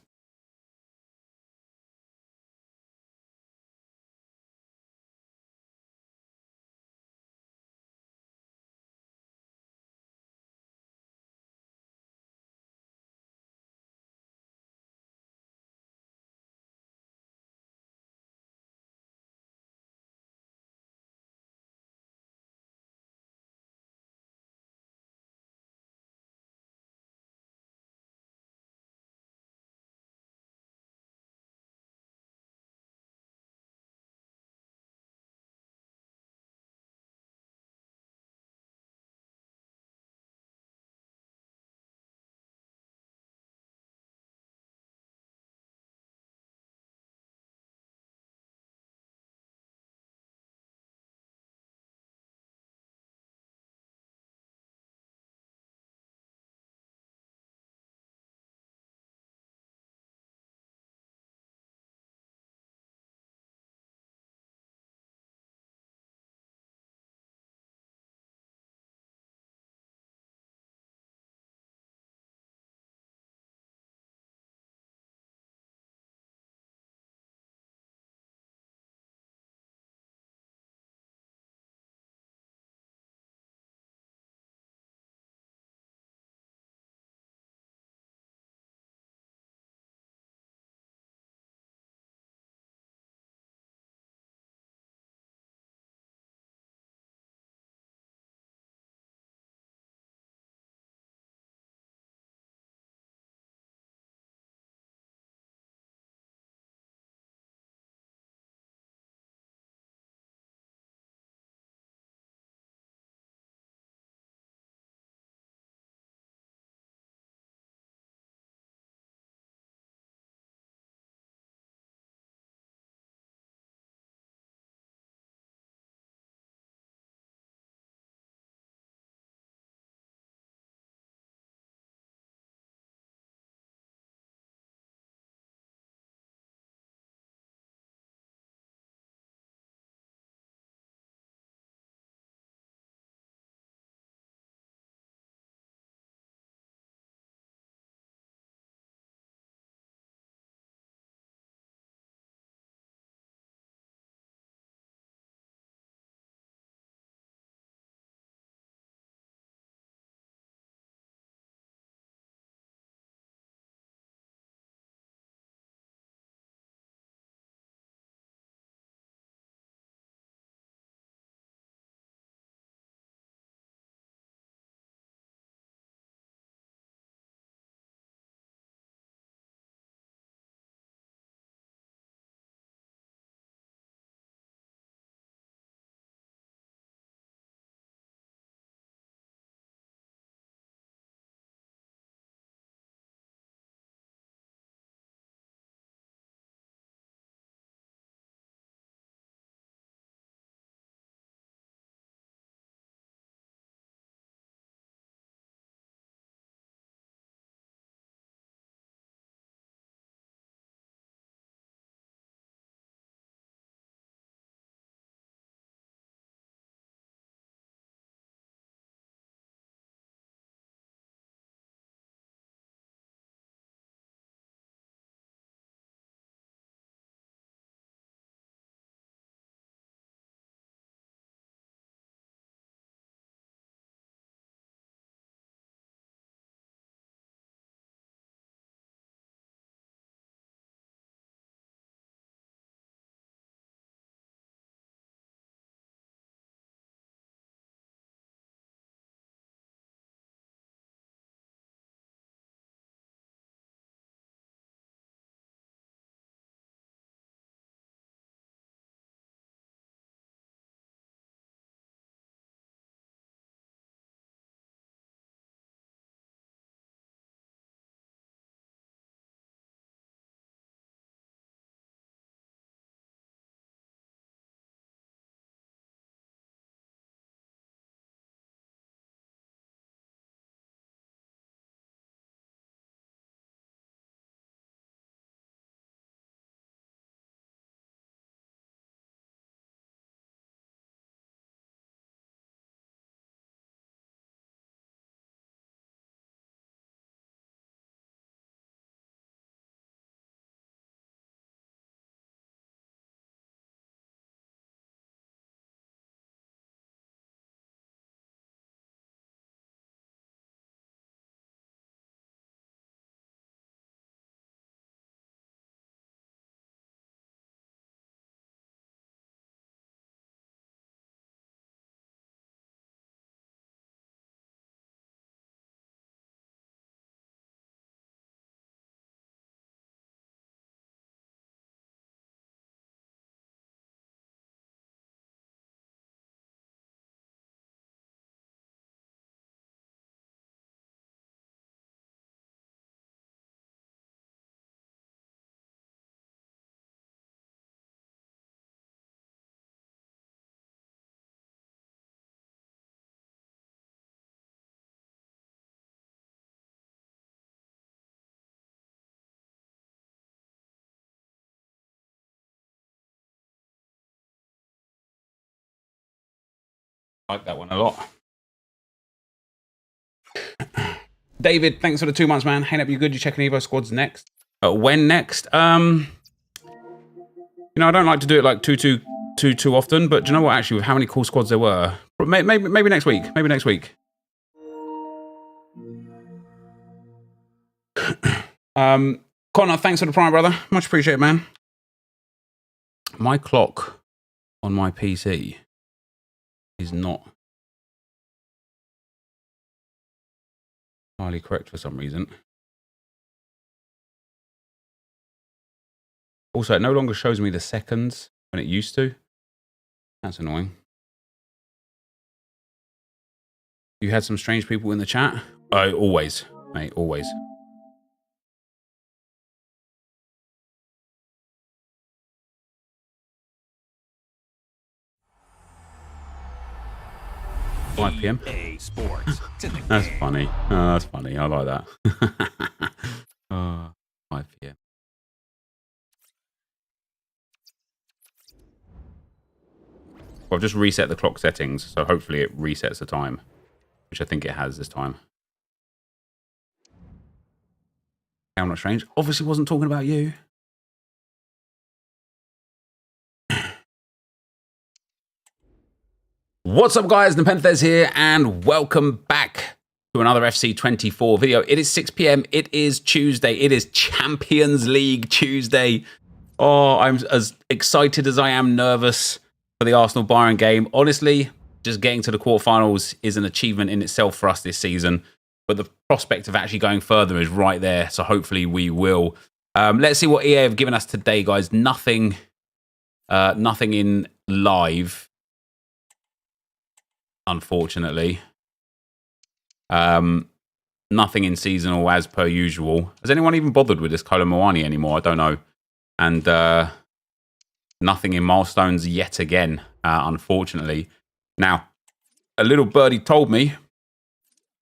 like that one a lot. David, thanks for the 2 months, man. Hey, up, you good? You checking Evo squads next? When next? You know, I don't like to do it like too often, but do you know what? Actually, with how many cool squads there were, maybe next week. Maybe next week. Connor, thanks for the prime, brother. Much appreciated, man. My clock on my PC is not highly correct for some reason. Also, it no longer shows me the seconds when it used to. That's annoying. You had some strange people in the chat? Oh, always, mate, always. $5 PM. That's funny. Oh, that's funny. I like that. 5 PM. Well, I've just reset the clock settings, so hopefully it resets the time, which I think it has this time. I'm not strange. Obviously wasn't talking about you. What's up, guys? NepentheZ here, and welcome back to another FC24 video. It is 6 PM. It is Tuesday. It is Champions League Tuesday. Oh, I'm as excited as I am nervous for the Arsenal-Bayern game. Honestly, just getting to the quarterfinals is an achievement in itself for us this season, but the prospect of actually going further is right there, so hopefully we will. Let's see what EA have given us today, guys. Nothing in live, unfortunately. Nothing in seasonal as per usual. Has anyone even bothered with this Kolo Muani anymore? I don't know. And nothing in milestones yet again, unfortunately. Now, a little birdie told me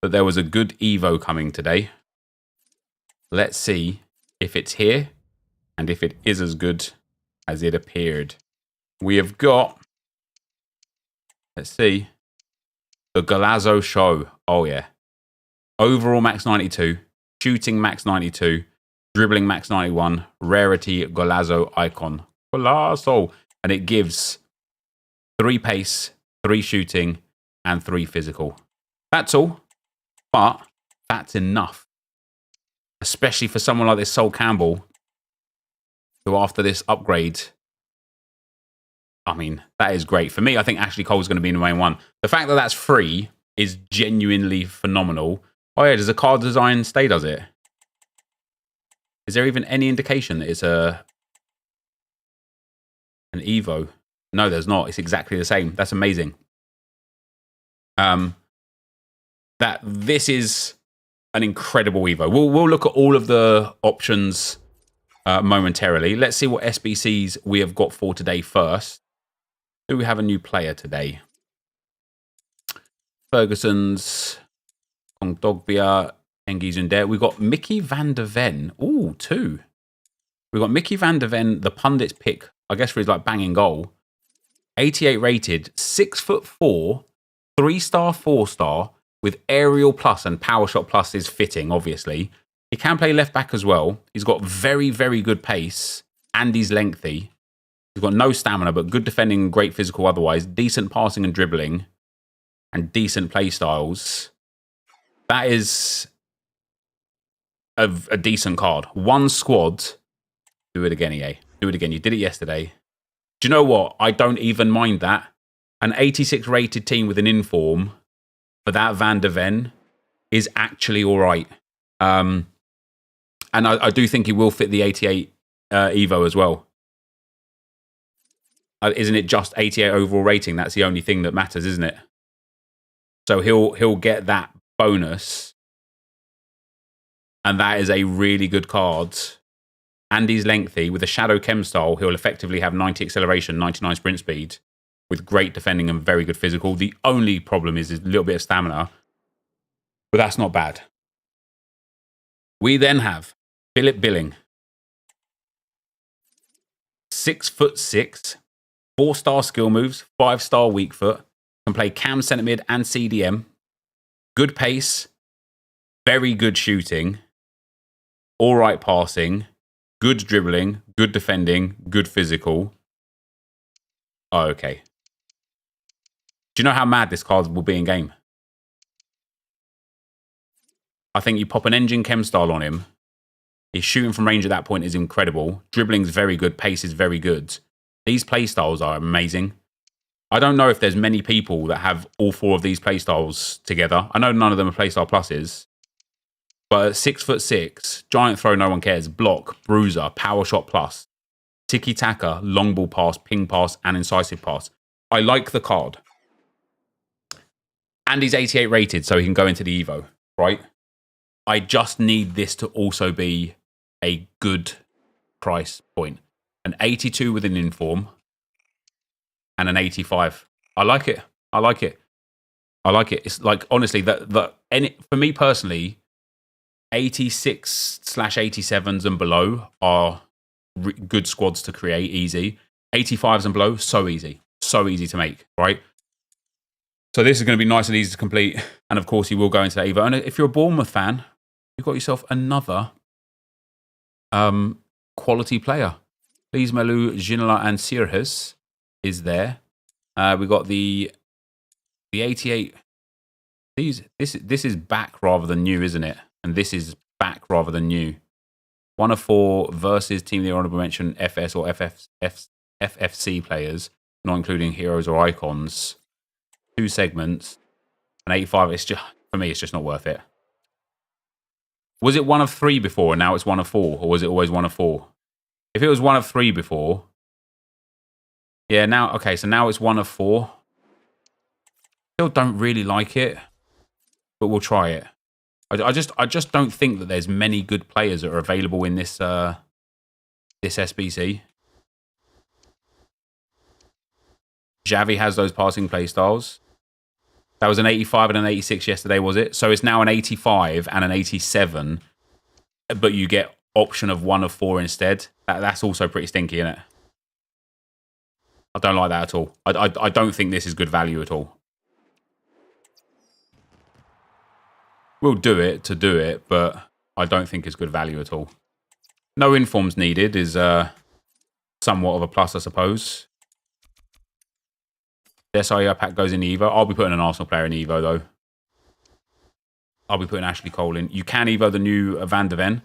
that there was a good Evo coming today. Let's see if it's here and if it is as good as it appeared. We have got, let's see, the Golazzo Show. Oh, yeah. Overall max 92, shooting max 92, dribbling max 91, rarity Golazzo icon. Golazzo. And it gives 3 pace, 3 shooting, and 3 physical. That's all. But that's enough. Especially for someone like this Sol Campbell, who after this upgrade, I mean, that is great. For me, I think Ashley Cole's going to be in the main one. The fact that that's free is genuinely phenomenal. Oh yeah, does the card design stay, does it? Is there even any indication that it's an Evo? No, there's not. It's exactly the same. That's amazing. That this is an incredible Evo. We'll look at all of the options momentarily. Let's see what SBCs we have got for today first. Do we have a new player today? Ferguson's, Kondogbia, Engi Zunde. We've got Mickey van der Ven. Ooh, 2. We've got Mickey van der Ven, the pundit's pick, I guess for his like banging goal. 88 rated, 6'4", 3-star, 4-star, with aerial plus and power shot plus is fitting, obviously. He can play left back as well. He's got very, very good pace and he's lengthy. He's got no stamina, but good defending and great physical otherwise. Decent passing and dribbling and decent play styles. That is a decent card. 1 squad. Do it again, EA. Do it again. You did it yesterday. Do you know what? I don't even mind that. An 86 rated team with an inform for that Van der Ven is actually all right. And I do think he will fit the 88 Evo as well. Isn't it just 88 overall rating? That's the only thing that matters, isn't it? So he'll get that bonus. And that is a really good card. And he's lengthy. With a Shadow Chem style, he'll effectively have 90 acceleration, 99 sprint speed, with great defending and very good physical. The only problem is a little bit of stamina. But that's not bad. We then have Philip Billing. 6'6", 4-star skill moves, 5-star weak foot, Can play cam, centre mid, and CDM. Good pace. Very good shooting. All right passing. Good dribbling. Good defending. Good physical. Oh, okay. Do you know how mad this card will be in game? I think you pop an engine chem style on him. His shooting from range at that point is incredible. Dribbling's very good. Pace is very good. These playstyles are amazing. I don't know if there's many people that have all 4 of these playstyles together. I know none of them are playstyle pluses. But at 6'6", giant throw, no one cares. Block, bruiser, power shot plus, tiki-taka, long ball pass, ping pass, and incisive pass. I like the card. And he's 88 rated, so he can go into the Evo, right? I just need this to also be a good price point. An 82 with an inform and an 85. I like it. I like it. I like it. It's like, honestly, for me personally, 86/87s and below are good squads to create, easy. 85s and below, so easy. So easy to make, right? So this is going to be nice and easy to complete. And of course, you will go into that Evo. And if you're a Bournemouth fan, you've got yourself another quality player. Please, Melu, Ginola, and Sirhes is there. We got the 88. This is back rather than new, isn't it? And this is back rather than new. 1 of 4 versus Team of the Honourable Mention FS or FFC players, not including heroes or icons. 2 segments. An 85. It's just, for me, it's just not worth it. Was it 1 of 3 before and now it's 1 of 4? Or was it always 1 of 4? If it was 1 of 3 before... Yeah, now... Okay, so now it's 1 of 4. Still don't really like it. But we'll try it. I just don't think that there's many good players that are available in this this SBC. Xavi has those passing play styles. That was an 85 and an 86 yesterday, was it? So it's now an 85 and an 87, but you get option of 1 of 4 instead. That's also pretty stinky, isn't it? I don't like that at all. I don't think this is good value at all. We'll do it to do it, but I don't think it's good value at all. No informs needed is somewhat of a plus, I suppose. The SIR pack goes in the Evo. I'll be putting an Arsenal player in Evo, though. I'll be putting Ashley Cole in. You can Evo the new Van de Ven.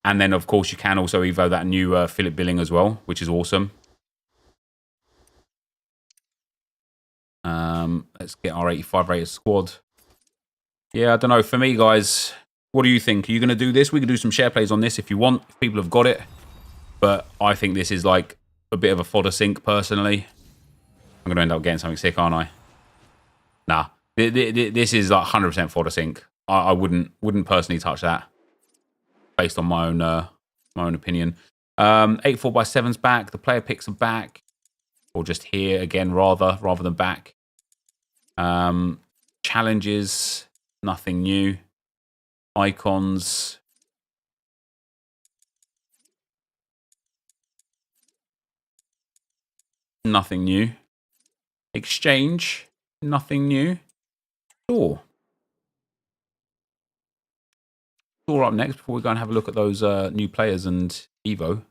And then, of course, you can also Evo that new Philip Billing as well, which is awesome. Let's get our 85 rated squad. Yeah, I don't know. For me, guys, what do you think? Are you going to do this? We can do some share plays on this if you want, if people have got it. But I think this is like a bit of a fodder sink, personally. I'm going to end up getting something sick, aren't I? Nah. This is like 100% fodder sink. I wouldn't personally touch that, based on my own opinion. 84x7's back. The player picks are back, or just here again, rather than back. Challenges, nothing new. Icons, nothing new. Exchange, nothing new. Sure. Sure up next before we go and have a look at those new players and Evo.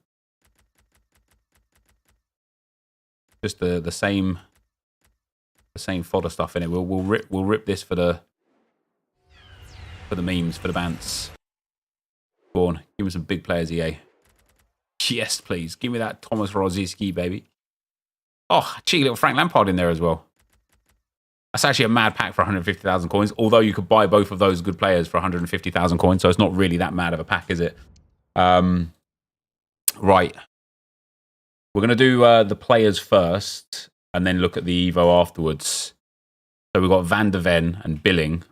Just the same fodder stuff in it. We'll rip this for the memes, for the bants. Go on, give me some big players, EA. Yes, please. Give me that Thomas Rosicky, baby. Oh, cheeky little Frank Lampard in there as well. That's actually a mad pack for 150,000 coins, although you could buy both of those good players for 150,000 coins, so it's not really that mad of a pack, is it? Right. We're going to do the players first, and then look at the Evo afterwards. So we've got Van de Ven and Billing.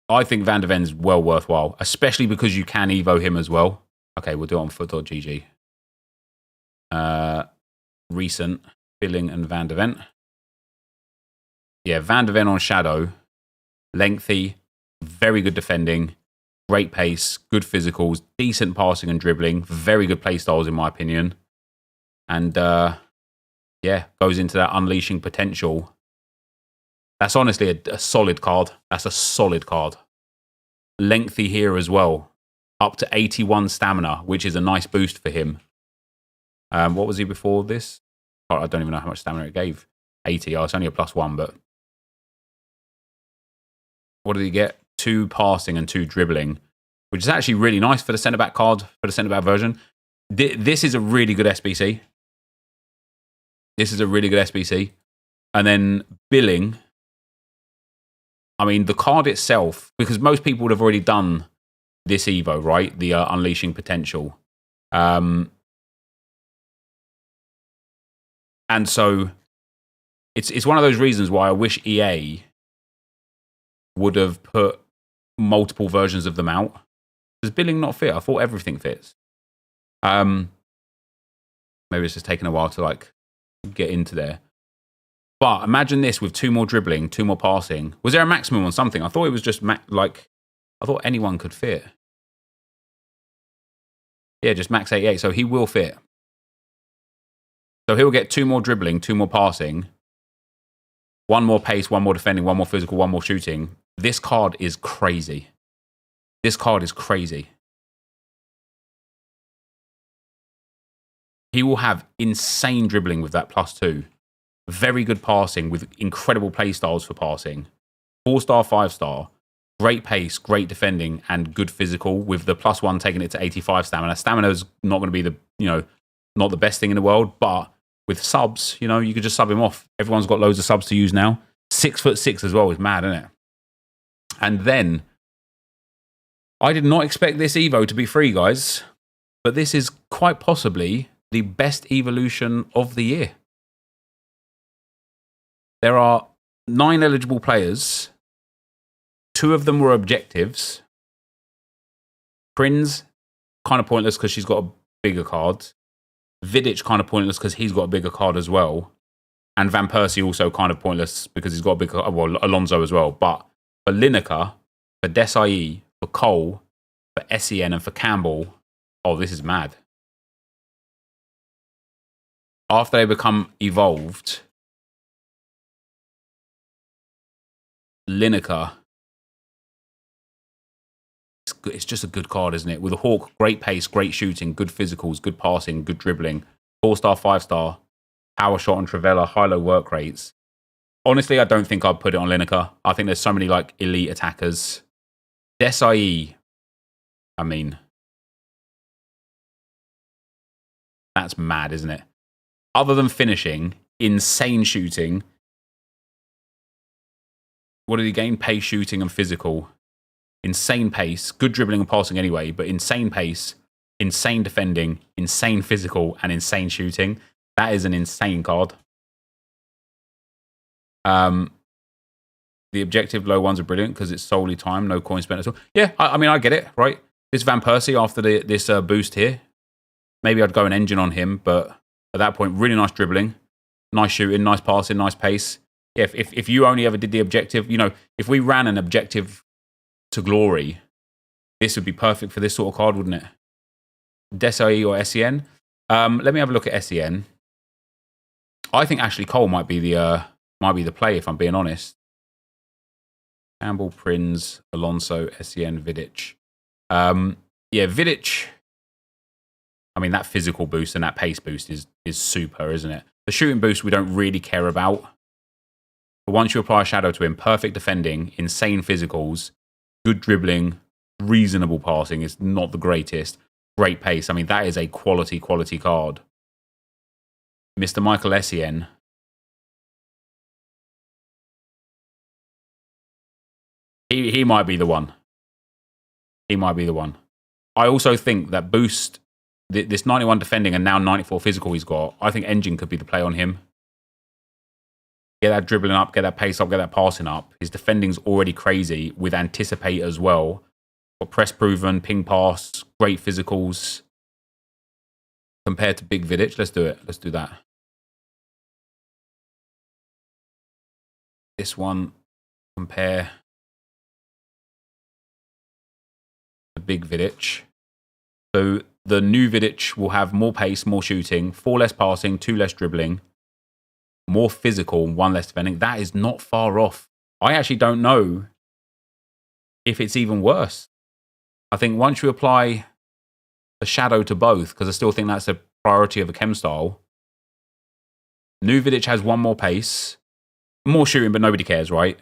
I think Van de Ven's well worthwhile, especially because you can Evo him as well. Okay, we'll do it on foot.gg. Recent, Billing and Van de Ven. Yeah, Van de Ven on Shadow. Lengthy, very good defending, great pace, good physicals, decent passing and dribbling, very good play styles in my opinion. And yeah, goes into that unleashing potential. That's honestly a solid card. That's a solid card. Lengthy here as well. Up to 81 stamina, which is a nice boost for him. What was he before this? Oh, I don't even know how much stamina it gave. 80. Oh, it's only a +1, but what did he get? 2 passing and 2 dribbling, which is actually really nice for the centre-back card, for the centre-back version. This is a really good SBC. This is a really good SBC. And then billing. I mean, the card itself, because most people would have already done this Evo, right? The Unleashing Potential. And so it's one of those reasons why I wish EA would have put multiple versions of them out. Does billing not fit? I thought everything fits. Maybe it's just taken a while to like get into there. But imagine this with 2 more dribbling, 2 more passing. Was there a maximum on something? I thought it was just like, I thought anyone could fit. Yeah, just max 88. So he will fit. So he'll get 2 more dribbling, 2 more passing, 1 more pace, 1 more defending, 1 more physical, 1 more shooting. This card is crazy. This card is crazy. He will have insane dribbling with that +2. Very good passing with incredible play styles for passing. 4-star, 5-star. Great pace, great defending, and good physical with the +1 taking it to 85 stamina. Stamina is not going to be the, not the best thing in the world, but with subs, you could just sub him off. Everyone's got loads of subs to use now. 6'6" as well is mad, isn't it? And then, I did not expect this Evo to be free, guys, but this is quite possibly the best evolution of the year. There are 9 eligible players. 2 of them were objectives. Prinz, kind of pointless because she's got a bigger card. Vidic, kind of pointless because he's got a bigger card as well. And Van Persie also kind of pointless because he's got a bigger card. Well, Alonso as well. But for Lineker, for Desai, for Cole, for Sen, and for Campbell, oh, this is mad. After they become evolved, Lineker, it's just a good card, isn't it? With a Hawk, great pace, great shooting, good physicals, good passing, good dribbling, 4-star, 5-star, power shot on Trivella, high-low work rates. Honestly, I don't think I'd put it on Lineker. I think there's so many like elite attackers. Desai, I mean, that's mad, isn't it? Other than finishing, insane shooting. What did he gain? Pace, shooting, and physical. Insane pace, good dribbling and passing anyway, but insane pace, insane defending, insane physical, and insane shooting. That is an insane card. The objective low ones are brilliant because it's solely time, no coin spent at all. Yeah, I mean, I get it, right? This Van Persie after this boost here, maybe I'd go an engine on him, but at that point, really nice dribbling, nice shooting, nice passing, nice pace. Yeah, if you only ever did the objective, if we ran an objective to glory, this would be perfect for this sort of card, wouldn't it? Desai or Sen. Let me have a look at Sen. I think Ashley Cole might be the play, if I'm being honest. Campbell, Prinz, Alonso, Sen, Vidic. Yeah, Vidic. I mean, that physical boost and that pace boost is super, isn't it? The shooting boost we don't really care about. But once you apply a shadow to him, perfect defending, insane physicals, good dribbling, reasonable passing is not the greatest. Great pace. I mean, that is a quality card. Mr. Michael Sen. He might be the one. He might be the one. I also think that boost, this 91 defending and now 94 physical he's got, I think Engine could be the play on him. Get that dribbling up, get that pace up, get that passing up. His defending's already crazy with Anticipate as well. Got press proven, ping pass, great physicals. Compared to Big Vidic, let's do it. Let's do that. This one, compare to Big Vidic. So the new Vidic will have more pace, more shooting, 4 less passing, 2 less dribbling. more physical, and 1 less defending. That is not far off. I actually don't know if it's even worse. I think once you apply a shadow to both, because I still think that's a priority of a Chem style, New Vidic has 1 more pace, more shooting, but nobody cares, right?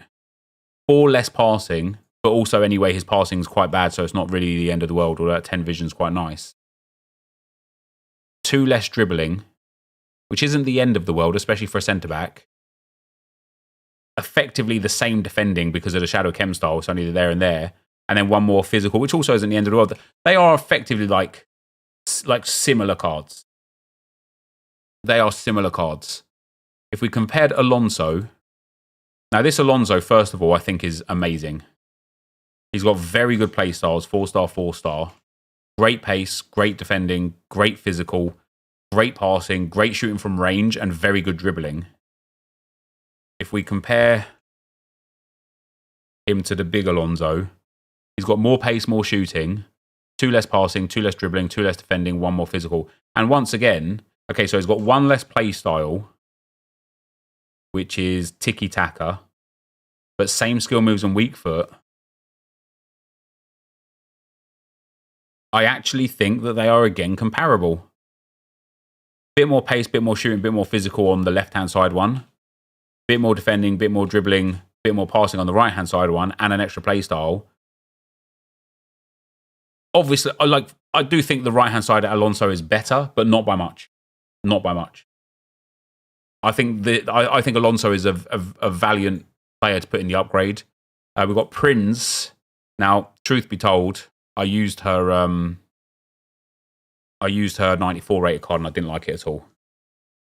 4 less passing, but also anyway, his passing is quite bad, so it's not really the end of the world, although that 10 vision is quite nice. 2 less dribbling, which isn't the end of the world, especially for a centre-back. Effectively the same defending because of the shadow Chem style, it's only there and there. And then 1 more physical, which also isn't the end of the world. They are effectively like similar cards. They are similar cards. If we compared Alonso, now this Alonso, first of all, I think is amazing. He's got very good play styles, 4-star, 4-star. Great pace, great defending, great physical, great passing, great shooting from range, and very good dribbling. If we compare him to the big Alonso, he's got more pace, more shooting, 2 less passing, 2 less dribbling, 2 less defending, 1 more physical. And once again, okay, so he's got 1 less play style, which is tiki-taka, but same skill moves and weak foot. I actually think that they are again comparable. Bit more pace, bit more shooting, bit more physical on the left-hand side one. Bit more defending, bit more dribbling, bit more passing on the right-hand side one, and an extra play style. Obviously, I do think the right-hand side at Alonso is better, but not by much. Not by much. I think Alonso is a valiant player to put in the upgrade. We've got Prinz. Now, truth be told, I used her 94 rated card and I didn't like it at all.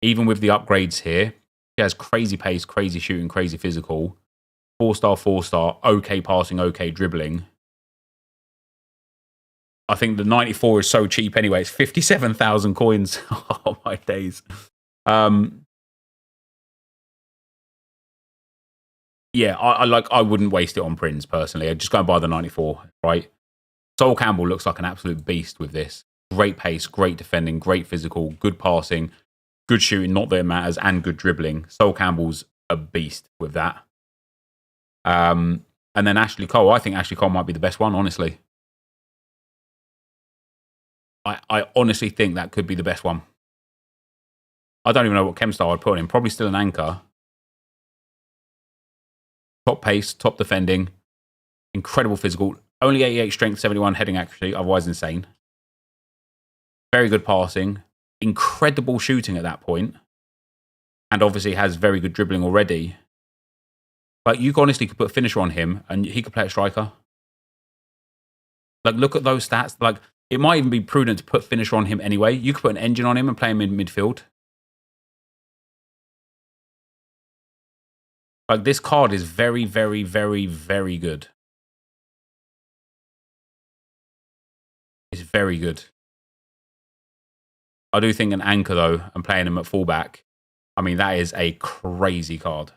Even with the upgrades here, she has crazy pace, crazy shooting, crazy physical. 4-star, 4-star, okay passing, okay dribbling. I think the 94 is so cheap anyway. It's 57,000 coins. Oh my days. Yeah, I wouldn't waste it on Prinz personally. I'd just go and buy the 94, right? Sol Campbell looks like an absolute beast with this. Great pace, great defending, great physical, good passing, good shooting, not that it matters, and good dribbling. Sol Campbell's a beast with that. And then Ashley Cole. I think Ashley Cole might be the best one, honestly. I honestly think that could be the best one. I don't even know what Chem style I'd put on him. Probably still an anchor. Top pace, top defending, incredible physical. Only 88 strength, 71 heading accuracy, otherwise insane. Very good passing, incredible shooting at that point, and obviously has very good dribbling already. But you honestly could put a finisher on him, and he could play at striker. Like, look at those stats. Like, it might even be prudent to put finisher on him anyway. You could put an engine on him and play him in midfield. Like, this card is very, very, very, very good. It's very good. I do think an anchor, though, and playing him at fullback, I mean, that is a crazy card.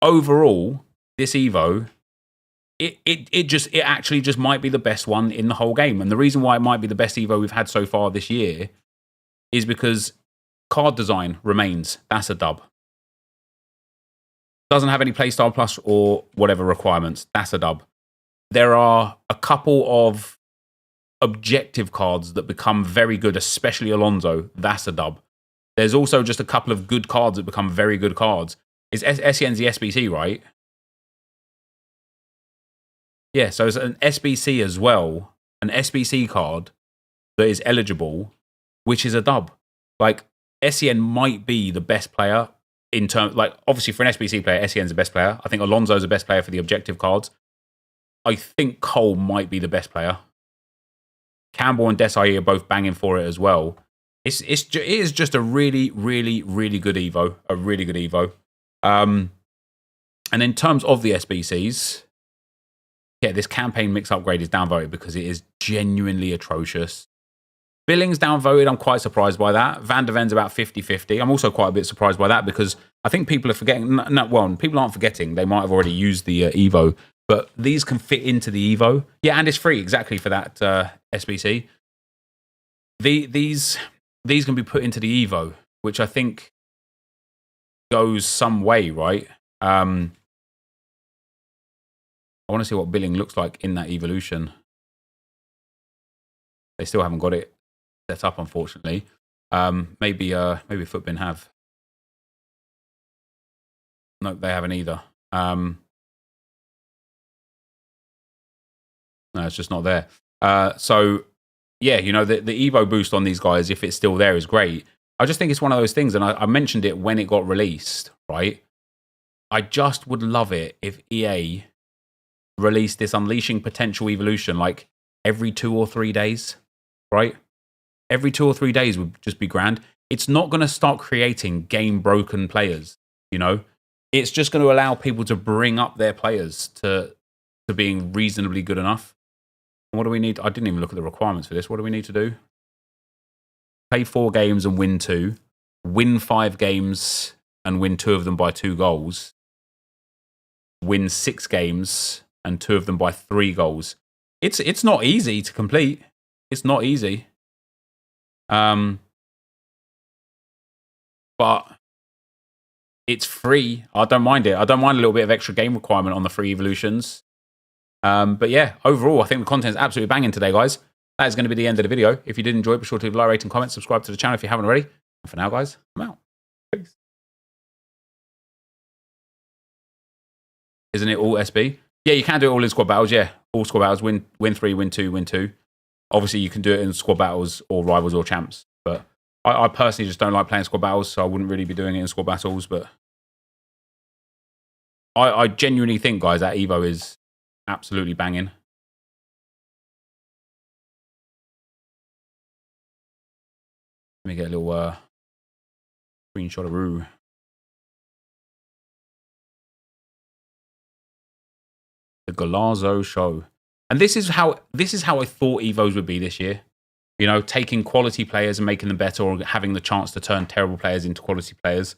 Overall, this Evo, it actually just might be the best one in the whole game. And the reason why it might be the best Evo we've had so far this year is because card design remains. That's a dub. Doesn't have any Playstyle Plus or whatever requirements. That's a dub. There are a couple of objective cards that become very good, especially Alonso. That's a dub. There's also just a couple of good cards that become very good cards. Is SEN's the SBC, right? Yeah, so it's an SBC as well. An SBC card that is eligible, which is a dub. Like, SEN might be the best player in terms, like, obviously for an SBC player, SEN's the best player. I think Alonso's the best player for the objective cards. I think Cole might be the best player. Campbell and Desai are both banging for it as well. It is just a really, really, really good Evo. A really good Evo. And in terms of the SBCs, yeah, this campaign mix upgrade is downvoted because it is genuinely atrocious. Billings downvoted. I'm quite surprised by that. Van der Ven's about 50-50. I'm also quite a bit surprised by that because I think people are forgetting. Well, people aren't forgetting. They might have already used the Evo, but these can fit into the Evo. Yeah, and it's free exactly for that SBC. These can be put into the Evo, which I think goes some way, right? I want to see what billing looks like in that evolution. They still haven't got it set up, unfortunately. Maybe Footbin have. No, they haven't either. No, it's just not there. So, yeah, you know, the Evo boost on these guys, if it's still there, is great. I just think it's one of those things, and I mentioned it when it got released, right? I just would love it if EA released this Unleashing Potential evolution like every 2 or 3 days, right? Every 2 or 3 days would just be grand. It's not going to start creating game-broken players, you know? It's just going to allow people to bring up their players to being reasonably good enough. What do we need? I didn't even look at the requirements for this. What do we need to do? Play 4 games and win 2. Win 5 games and win 2 of them by 2 goals. Win 6 games and 2 of them by 3 goals. It's not easy to complete. It's not easy. But it's free. I don't mind it. I don't mind a little bit of extra game requirement on the free evolutions. But yeah, overall, I think the content is absolutely banging today, guys. That is going to be the end of the video. If you did enjoy it, be sure to leave a like, rate, and comment. Subscribe to the channel if you haven't already. And for now, guys, I'm out. Peace. Isn't it all SB? Yeah, you can do it all in squad battles. Yeah, all squad battles. Win 3, win 2, win 2. Obviously, you can do it in squad battles or rivals or champs. But I personally just don't like playing squad battles, so I wouldn't really be doing it in squad battles. But I genuinely think, guys, that Evo is absolutely banging. Let me get a little screenshot of Roo. The Galazzo show. And this is how I thought Evos would be this year. You know, taking quality players and making them better, or having the chance to turn terrible players into quality players.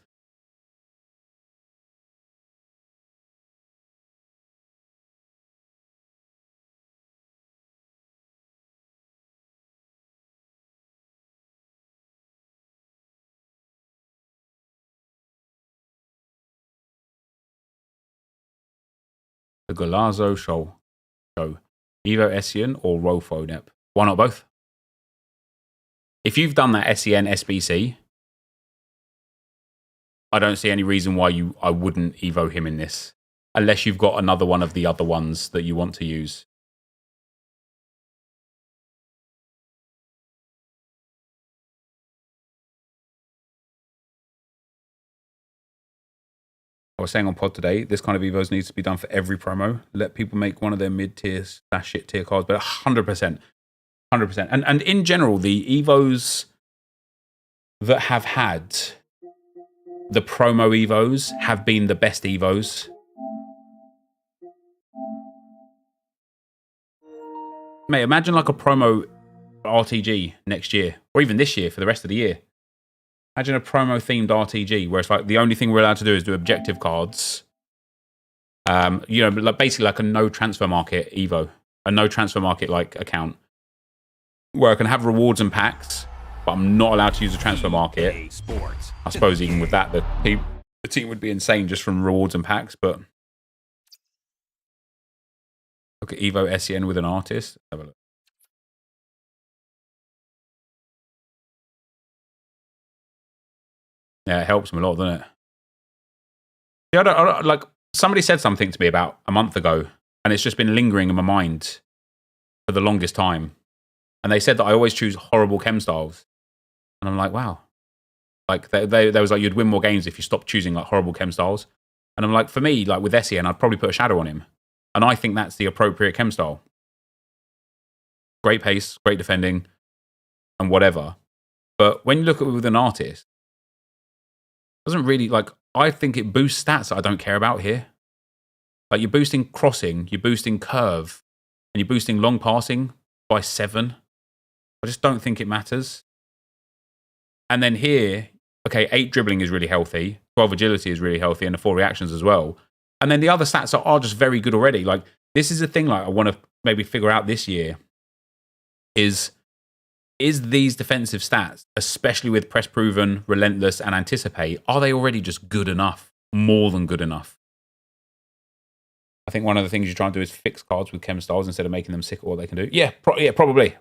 The Galazzo show. Evo Essien or Rofo Nep. Why not both? If you've done that Essien SBC, I don't see any reason why I wouldn't Evo him in this. Unless you've got another one of the other ones that you want to use. I was saying on pod today, this kind of Evos needs to be done for every promo. Let people make one of their mid-tier / shit tier cards, but 100%. 100%. And in general, the Evos that have had the promo Evos have been the best Evos. Mate, imagine like a promo RTG next year, or even this year for the rest of the year. Imagine a promo-themed RTG where it's like the only thing we're allowed to do is do objective cards. You know, like basically like a no transfer market Evo, a no transfer market like account, where I can have rewards and packs, but I'm not allowed to use the transfer market. I suppose even with that, the team would be insane just from rewards and packs. But look at Evo Essien with an artist. Have a look. Yeah, it helps them a lot, doesn't it? Yeah, I don't, like, somebody said something to me about a month ago, and it's just been lingering in my mind for the longest time. And they said that I always choose horrible chem styles. And I'm like, wow. Like, they was like, you'd win more games if you stopped choosing like horrible chem styles. And I'm like, for me, like with Essien, I'd probably put a shadow on him. And I think that's the appropriate chem style. Great pace, great defending, and whatever. But when you look at it with an artist, doesn't really, like, I think it boosts stats that I don't care about here. Like, you're boosting crossing, you're boosting curve, and you're boosting long passing by 7. I just don't think it matters. And then here, okay, 8 dribbling is really healthy, 12 agility is really healthy, and the 4 reactions as well. And then the other stats are just very good already. Like, this is the thing, like, I want to maybe figure out this year is is these defensive stats, especially with press proven, relentless, and anticipate, are they already just good enough? More than good enough. I think one of the things you try and do is fix cards with Chem styles instead of making them sick at what they can do. Yeah, probably.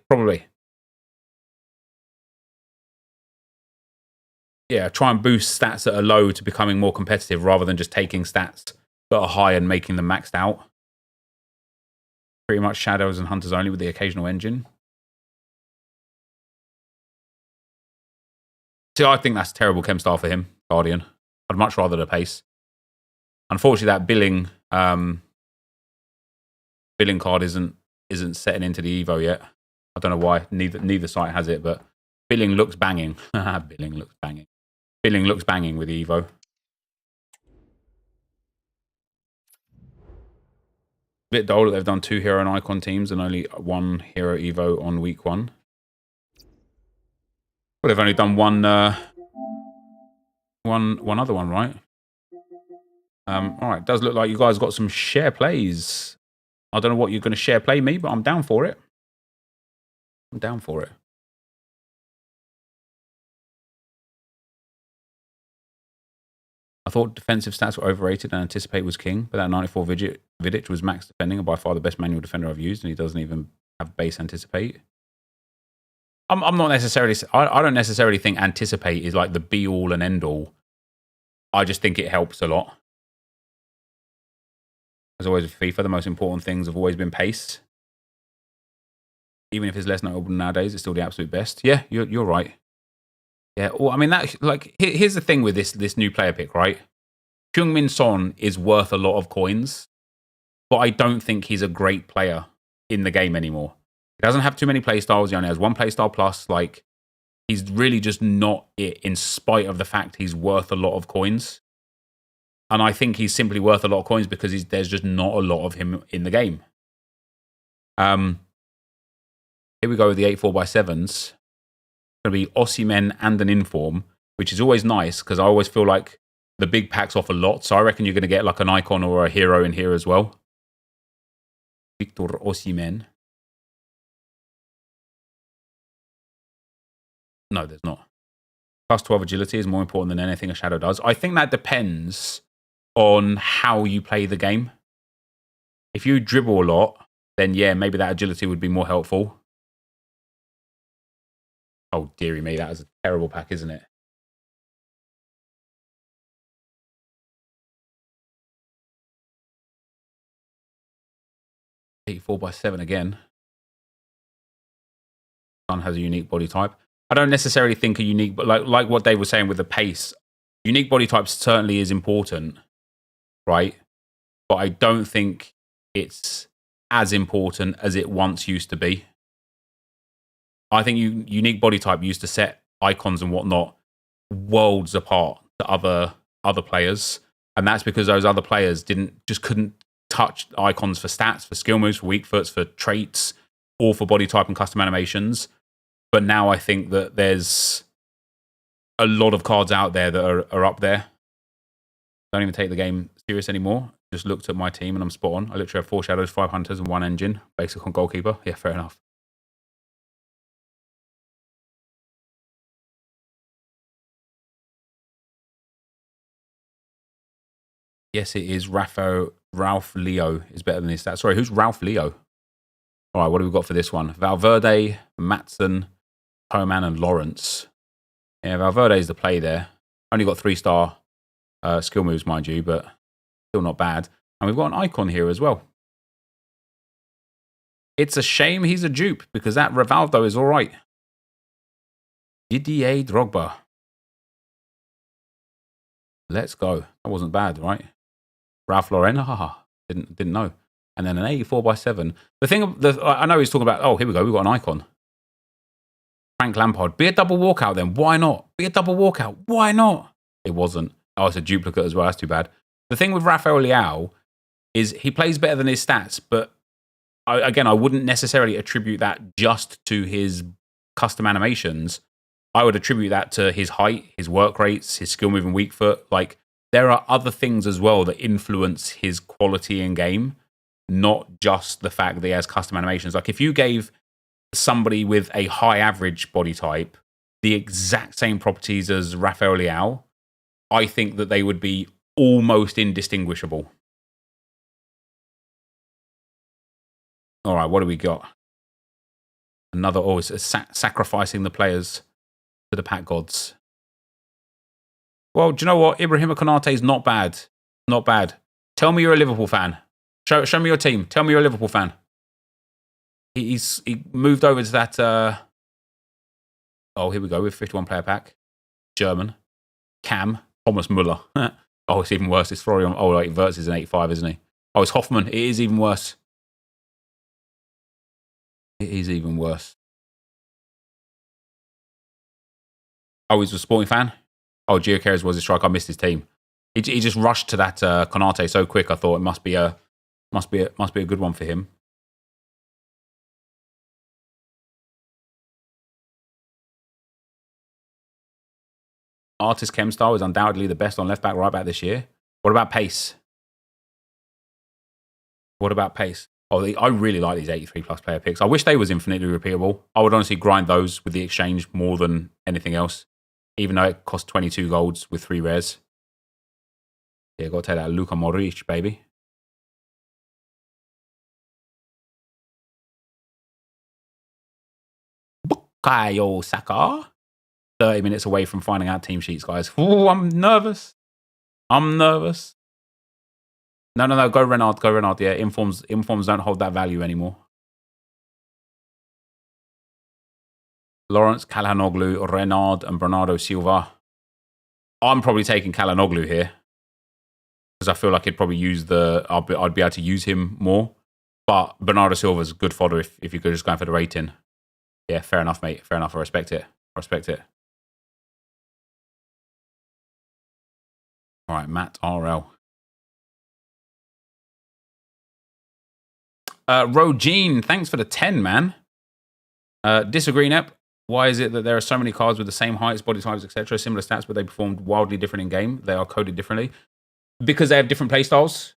Yeah, try and boost stats that are low to becoming more competitive rather than just taking stats that are high and making them maxed out. Pretty much shadows and hunters only with the occasional engine. See, I think that's a terrible chem style for him, Guardian. I'd much rather the pace. Unfortunately, that billing card isn't setting into the Evo yet. I don't know why. Neither site has it, but billing looks banging. Billing looks banging. Billing looks banging with Evo. Bit dull that they've done 2 hero and icon teams and only 1 hero Evo on week 1. Well, they've only done one other one, right? All right, it does look like you guys got some share plays. I don't know what you're going to share play me, but I'm down for it. I'm down for it. I thought defensive stats were overrated and anticipate was king, but that 94 Vidic was max defending and by far the best manual defender I've used, and he doesn't even have base anticipate. I'm not necessarily... I don't necessarily think anticipate is like the be-all and end-all. I just think it helps a lot. As always with FIFA, the most important things have always been pace. Even if it's less notable nowadays, it's still the absolute best. Yeah, you're right. Yeah, well, I mean, that, like, here's the thing with this new player pick, right? Heung-min Son is worth a lot of coins, but I don't think he's a great player in the game anymore. He doesn't have too many playstyles. He only has 1 playstyle plus. Like, he's really just not it, in spite of the fact he's worth a lot of coins. And I think he's simply worth a lot of coins because there's just not a lot of him in the game. Here we go with the 8-4x7s. It's going to be Osimhen and an Inform, which is always nice because I always feel like the big packs off a lot. So I reckon you're going to get like an icon or a hero in here as well. Victor Osimhen. No, there's not. Plus 12 agility is more important than anything a shadow does. I think that depends on how you play the game. If you dribble a lot, then yeah, maybe that agility would be more helpful. Oh, dearie me, that is a terrible pack, isn't it? Eight 4x7 again. Sun has a unique body type. I don't necessarily think a unique, but like what Dave was saying with the pace, unique body type certainly is important, right? But I don't think it's as important as it once used to be. I think unique body type used to set icons and whatnot worlds apart to other players, and that's because those other players couldn't touch icons for stats, for skill moves, for weak foots, for traits, or for body type and custom animations. But now I think that there's a lot of cards out there that are up there. Don't even take the game serious anymore. Just looked at my team and I'm spot on. I literally have 4 shadows, 5 hunters, and 1 engine. Basic on goalkeeper. Yeah, fair enough. Yes, it is. Ralph Leo is better than his stats. Sorry, who's Ralph Leo? All right, what do we got for this one? Valverde, Matson, Coman, and Lawrence. Yeah, Valverde is the play there. Only got 3-star skill moves, mind you, but still not bad. And we've got an icon here as well. It's a shame he's a dupe because that Rivaldo is all right. Didier Drogba. Let's go. That wasn't bad, right? Ralph Lauren, didn't know. And then an 84x7. The thing, I know he's talking about, oh, here we go, we've got an icon. Frank Lampard. Be a double walkout then. Why not? Be a double walkout. Why not? It wasn't. Oh, it's a duplicate as well. That's too bad. The thing with Rafael Leao is he plays better than his stats, but I wouldn't necessarily attribute that just to his custom animations. I would attribute that to his height, his work rates, his skill moving weak foot. Like, there are other things as well that influence his quality in game, not just the fact that he has custom animations. Like, if you gave somebody with a high average body type, the exact same properties as Rafael Leao, I think that they would be almost indistinguishable. All right, what do we got? Another, it's sacrificing the players to the pack gods. Well, do you know what? Ibrahima Konate is not bad. Not bad. Tell me you're a Liverpool fan. Show me your team. Tell me you're a Liverpool fan. He moved over to that... oh, here we go with 51 player pack. German. Chem. Thomas Muller. Oh, it's even worse. It's Florian. Oh, like Verts is an 85, isn't he? Oh, it's Hoffman. It is even worse. It is even worse. Oh, he's a Sporting fan? Oh, Gyökeres was his strike. I missed his team. He just rushed to that Konate so quick. I thought it must be a good one for him. Artist Chem style is undoubtedly the best on left back, right back this year. What about pace? What about pace? Oh, I really like these 83 plus player picks. I wish they was infinitely repeatable. I would honestly grind those with the exchange more than anything else, even though it costs 22 golds with 3 rares. Yeah, got to take that Luka Modric, baby. Bukayo Saka. 30 minutes away from finding out team sheets, guys. Ooh, I'm nervous. I'm nervous. No. Go Renard. Go Renard. Yeah, informs don't hold that value anymore. Lawrence, Calhanoglu, Renard, and Bernardo Silva. I'm probably taking Calhanoglu here because I feel like he'd probably use I'd be able to use him more. But Bernardo Silva's good fodder if you could just go for the rating. Yeah, fair enough, mate. Fair enough. I respect it. All right, Matt RL. Rogene, thanks for the 10, man. Disagree, Nep. Why is it that there are so many cards with the same heights, body types, etc., similar stats, but they performed wildly different in game? They are coded differently because they have different playstyles.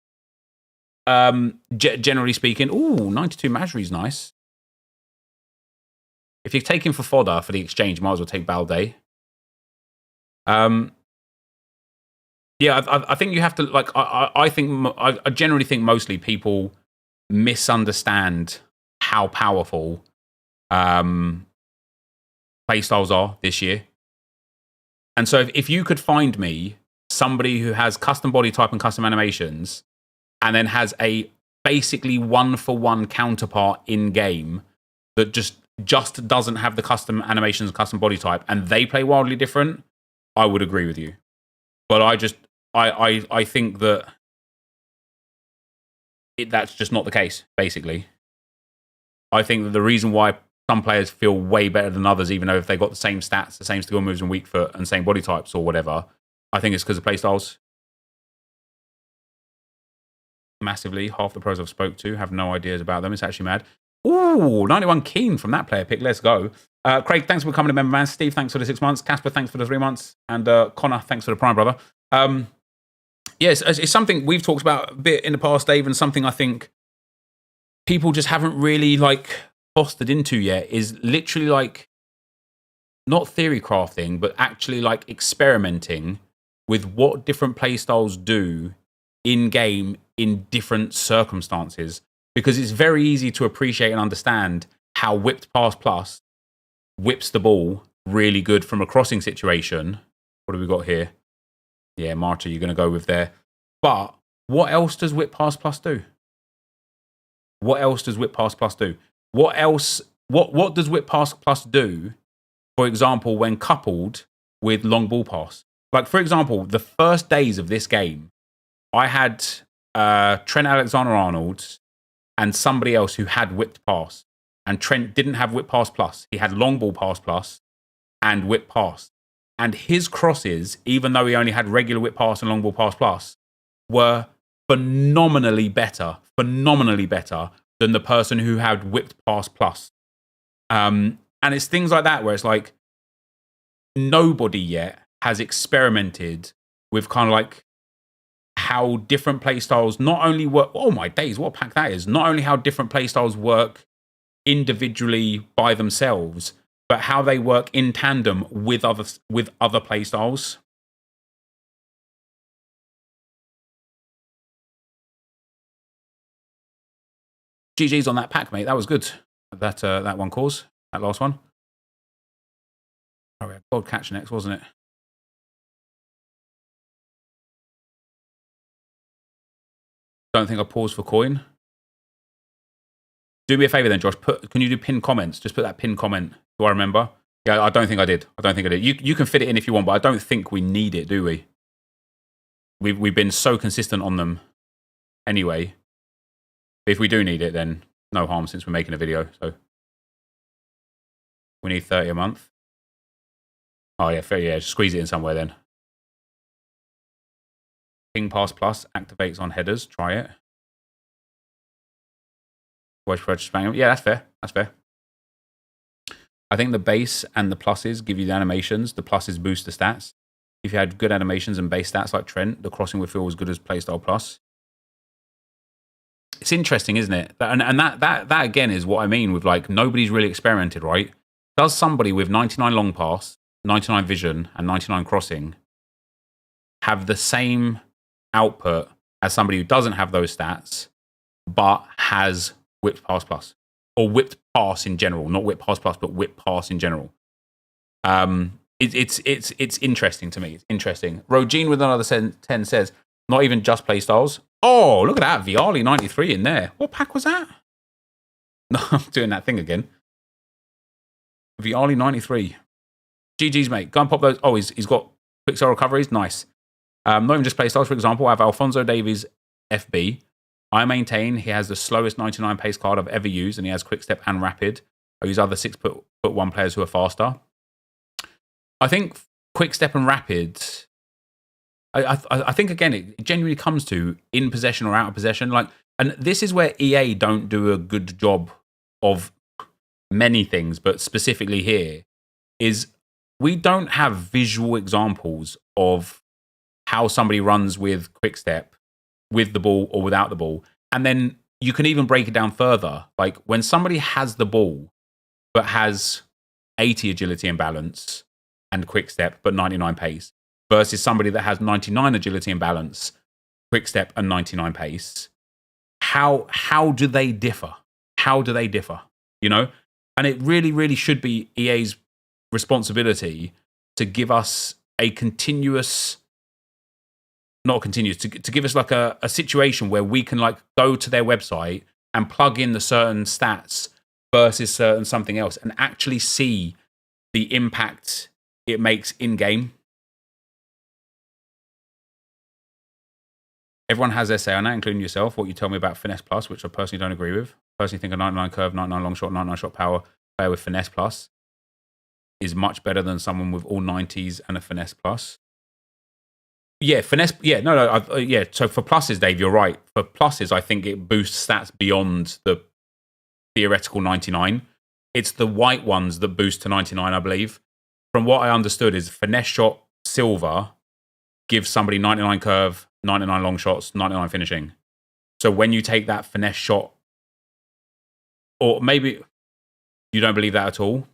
Generally speaking, ooh, 92 Majri's nice. If you're taking for fodder for the exchange, you might as well take Balde. Yeah, I think you have to like. I generally think mostly people misunderstand how powerful playstyles are this year. And so if you could find me somebody who has custom body type and custom animations and then has a basically 1-for-1 counterpart in game that just doesn't have the custom animations and custom body type and they play wildly different, I would agree with you. But I think that that's just not the case, basically. I think that the reason why some players feel way better than others, even though if they got the same stats, the same skill moves and weak foot, and same body types or whatever, I think it's because of playstyles. Massively. Half the pros I've spoke to have no ideas about them. It's actually mad. Ooh, 91 Keen from that player pick. Let's go. Craig, thanks for becoming a member, man. Steve, thanks for the 6 months. Casper, thanks for the 3 months. And Connor, thanks for the Prime, brother. Yes, it's something we've talked about a bit in the past, Dave, and something I think people just haven't really fostered into yet is literally not theory crafting, but actually experimenting with what different playstyles do in game in different circumstances. Because it's very easy to appreciate and understand how whipped pass plus whips the ball really good from a crossing situation. What have we got here? Yeah, Marta, you're going to go with there. But what else does whip pass plus do? What else does whip pass plus do? What does whip pass plus do, for example, when coupled with long ball pass? Like, for example, the first days of this game, I had Trent Alexander-Arnold and somebody else who had whipped pass. And Trent didn't have whip pass plus. He had long ball pass plus and whip pass. And his crosses, even though he only had regular whip pass and long ball pass plus, were phenomenally better than the person who had whipped pass plus. And it's things like that where it's like nobody yet has experimented with kind of how different playstyles not only work. Oh my days, what a pack that is! Not only how different playstyles work individually by themselves, but how they work in tandem with other play styles. GG's on that pack, mate. That was good. That one cause, that last one. Oh, we had God Catch next, wasn't it? Don't think I paused for coin. Do me a favor then, Josh. Can you do pinned comments? Just put that pinned comment. Do I remember? Yeah, I don't think I did. You can fit it in if you want, but I don't think we need it, do we? We've been so consistent on them anyway. If we do need it, then no harm since we're making a video. So we need 30 a month. Oh yeah, fair. Yeah, just squeeze it in somewhere then. Ping Pass Plus activates on headers. Try it. Yeah, that's fair. That's fair. I think the base and the pluses give you the animations. The pluses boost the stats. If you had good animations and base stats like Trent, the crossing would feel as good as Playstyle Plus. It's interesting, isn't it? And that again is what I mean with like nobody's really experimented, right? Does somebody with 99 long pass, 99 vision, and 99 crossing have the same output as somebody who doesn't have those stats but has whipped pass plus or whipped pass in general? Not whipped pass plus, but whipped pass in general. It's interesting to me. It's interesting. Rogene with another 10 says, not even just play styles. Oh, look at that. Viali 93 in there. What pack was that? No, I'm doing that thing again. Viali 93. GG's, mate. Go and pop those. Oh, he's got quick sell recoveries. Nice. Not even just play styles. For example, I have Alphonso Davies FB. I maintain he has the slowest 99 pace card I've ever used, and he has quick step and rapid. I use other 6'1" players who are faster. I think quick step and rapid. I think again it genuinely comes to in possession or out of possession. Like, and this is where EA don't do a good job of many things, but specifically here is we don't have visual examples of how somebody runs with quick step, with the ball or without the ball. And then you can even break it down further. Like when somebody has the ball but has 80 agility and balance and quick step but 99 pace versus somebody that has 99 agility and balance, quick step and 99 pace, how do they differ? How do they differ? You know? And it really, really should be EA's responsibility to give us a continuous, not continuous, to give us like a situation where we can like go to their website and plug in the certain stats versus certain something else and actually see the impact it makes in game. Everyone has their say on that, including yourself. What you tell me about Finesse Plus, which I personally don't agree with. Personally think a 99 curve, 99 long shot, 99 shot power player with Finesse Plus is much better than someone with all 90s and a Finesse Plus. Yeah, Finesse. Yeah, no. Yeah, so for pluses, Dave, you're right. For pluses, I think it boosts stats beyond the theoretical 99. It's the white ones that boost to 99, I believe. From what I understood is Finesse Shot Silver gives somebody 99 curve, 99 long shots, 99 finishing. So when you take that Finesse Shot, or maybe you don't believe that at all,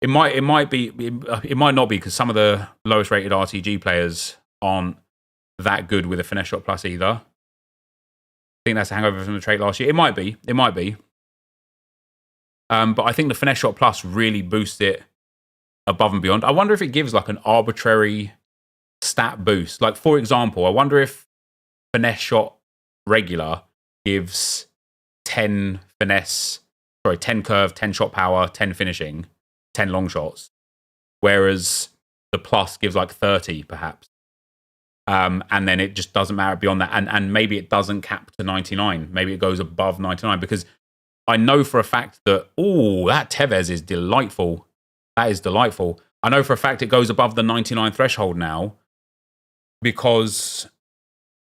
it might not be because some of the lowest rated RTG players aren't that good with a Finesse Shot Plus either. I think that's a hangover from the trait last year. It might be. But I think the Finesse Shot Plus really boosts it above and beyond. I wonder if it gives like an arbitrary stat boost. Like, for example, I wonder if Finesse Shot regular gives 10 curve, 10 shot power, 10 finishing, 10 long shots, whereas the plus gives like 30 perhaps. And then it just doesn't matter beyond that. And maybe it doesn't cap to 99. Maybe it goes above 99 because I know for a fact that, that NepentheZ is delightful. That is delightful. I know for a fact it goes above the 99 threshold now because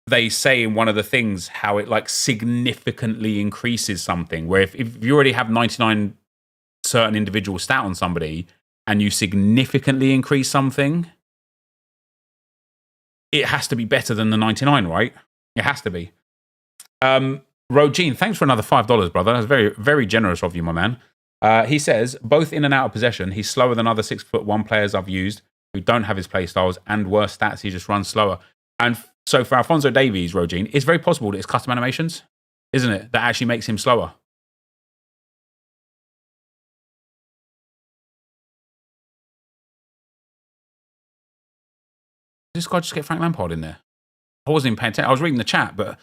they say in one of the things how it like significantly increases something, where if you already have 99 certain individual stat on somebody and you significantly increase something, it has to be better than the 99, right? It has to be. Rogene, thanks for another $5, brother. That's very, very generous of you, my man. He says, both in and out of possession, he's slower than other 6'1" players I've used who don't have his play styles and worse stats. He just runs slower. And so for Alphonso Davies, Rogine, it's very possible that it's custom animations, isn't it, that actually makes him slower. Did this guy just get Frank Lampard in there? I wasn't even paying attention. I was reading the chat, but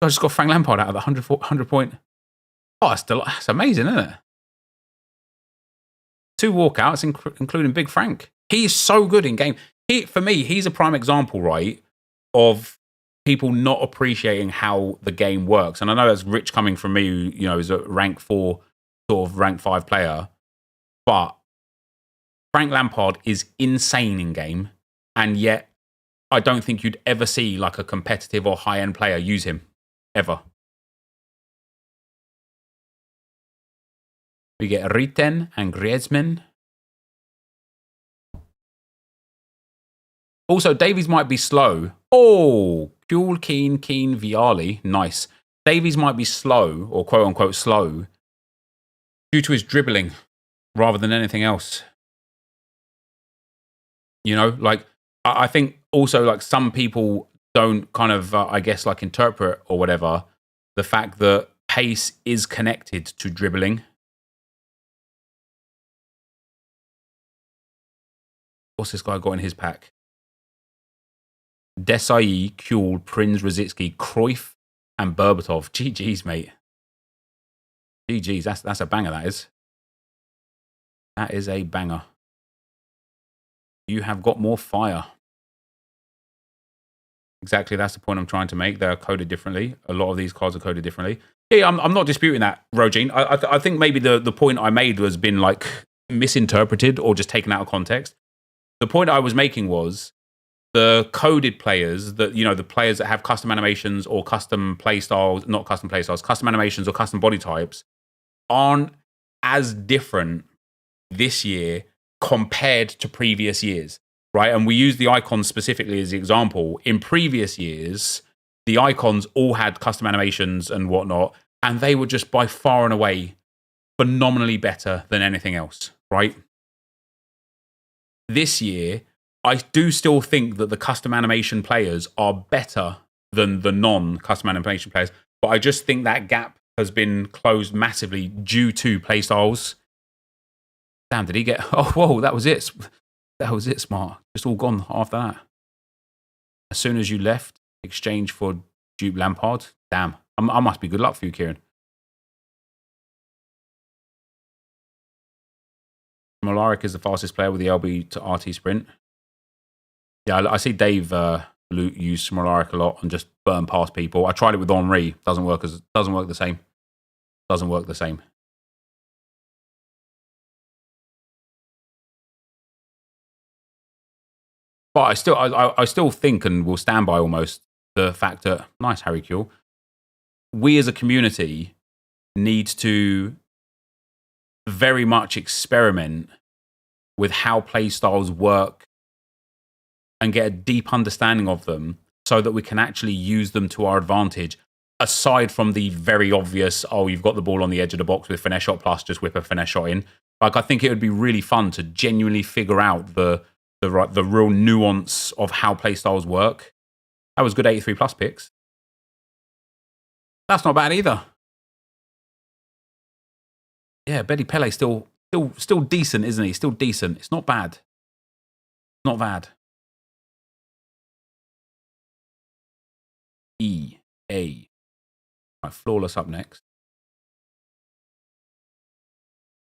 I just got Frank Lampard out of the 100 point. Oh, that's amazing, isn't it? 2 walkouts, including Big Frank. He's so good in game. For me, he's a prime example, right, of people not appreciating how the game works. And I know that's rich coming from me, who, you know, is a rank 4, sort of rank 5 player. But Frank Lampard is insane in game, and yet I don't think you'd ever see like a competitive or high-end player use him, ever. We get Riten and Griezmann. Also, Davies might be slow. Oh, Kuhl, Keane, Viali. Nice. Davies might be slow, or quote-unquote slow, due to his dribbling rather than anything else. You know, like, I think also, like, some people don't kind of, I guess, like, interpret or whatever the fact that pace is connected to dribbling. What's this guy got in his pack? Desai, Kuhl, Prinz, Rosicki, Cruyff, and Berbatov. GG's, mate. GG's. That's a banger, that is. That is a banger. You have got more fire. Exactly, that's the point I'm trying to make. They're coded differently. A lot of these cards are coded differently. Yeah, I'm not disputing that, Rogine. I think maybe the point I made has been like misinterpreted or just taken out of context. The point I was making was the coded players, that, you know, the players that have custom animations or custom play styles, not custom play styles, custom animations or custom body types, aren't as different this year compared to previous years, right? And we use the icons specifically as the example. In previous years, the icons all had custom animations and whatnot, and they were just by far and away phenomenally better than anything else, right? This year, I do still think that the custom animation players are better than the non-custom animation players, but I just think that gap has been closed massively due to playstyles. Damn, did he get... Oh, whoa, that was it. That was it, smart. Just all gone after that. As soon as you left, exchange for Duke Lampard. Damn, I must be good luck for you, Kieran. Malaric is the fastest player with the LB to RT sprint. Yeah, I see Dave use Malaric a lot and just burn past people. I tried it with Henri. Doesn't work the same. Doesn't work the same. But I still think and will stand by almost the fact that, nice, Harry Kuehl, we as a community need to very much experiment with how play styles work and get a deep understanding of them so that we can actually use them to our advantage, aside from the very obvious, oh, you've got the ball on the edge of the box with finesse shot plus, just whip a finesse shot in. Like, I think it would be really fun to genuinely figure out the real nuance of how play styles work. That was good 83 plus picks. That's not bad either. Yeah, Betty Pele still decent, isn't he? Still decent. It's not bad. Not bad. EA. Right, Flawless up next.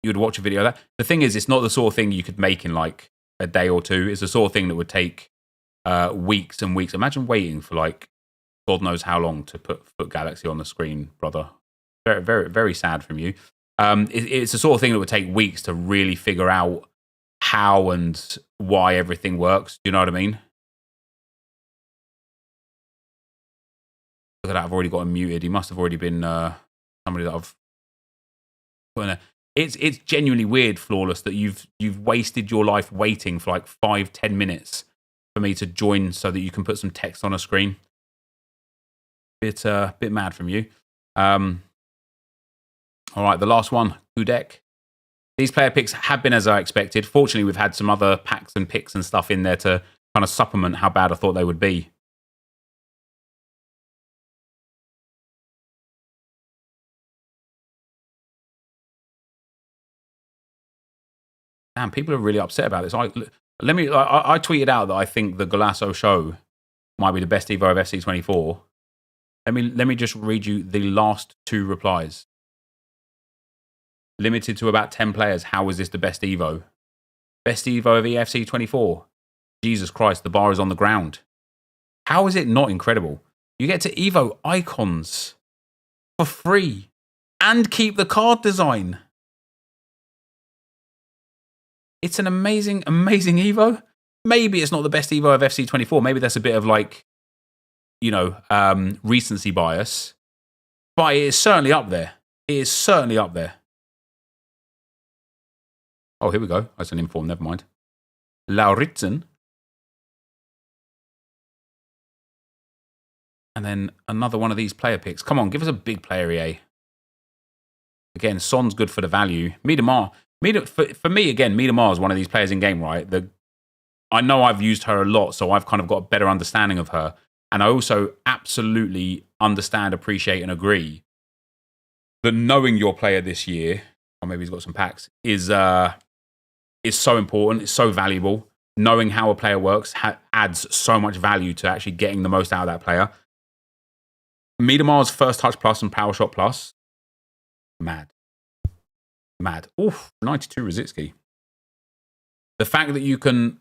You would watch a video of that. The thing is, it's not the sort of thing you could make in like a day or two. It's the sort of thing that would take weeks and weeks. Imagine waiting for like God knows how long to put Foot Galaxy on the screen, brother. Very, very, very sad from you. It's the sort of thing that would take weeks to really figure out how and why everything works. Do you know what I mean? Look at that, I've already got him muted. He must have already been somebody that I've put in there. It's genuinely weird, Flawless, that you've wasted your life waiting for like 5-10 minutes for me to join so that you can put some text on a screen. Bit mad from you. All right, the last one, Gudek. These player picks have been as I expected. Fortunately, we've had some other packs and picks and stuff in there to kind of supplement how bad I thought they would be. Damn, people are really upset about this. I tweeted out that I think the Golasso show might be the best Evo of FC24. Let me just read you the last 2 replies. Limited to about 10 players. How is this the best Evo? Best Evo of EFC24. Jesus Christ, the bar is on the ground. How is it not incredible? You get to Evo icons for free and keep the card design. It's an amazing, amazing Evo. Maybe it's not the best Evo of FC24. Maybe that's a bit of like, you know, recency bias. But it is certainly up there. It is certainly up there. Oh, here we go. That's an inform. Never mind. Lauritzen. And then another one of these player picks. Come on, give us a big player, EA. Again, Son's good for the value. Miedemar. For me, again, Miedemar is one of these players in game, right? I know I've used her a lot, so I've kind of got a better understanding of her. And I also absolutely understand, appreciate, and agree that knowing your player this year, or maybe he's got some packs, is so important. It's so valuable. Knowing how a player works adds so much value to actually getting the most out of that player. Miedemar's first touch plus and power shot plus. Mad. Oof, 92 Rosicki. The fact that you can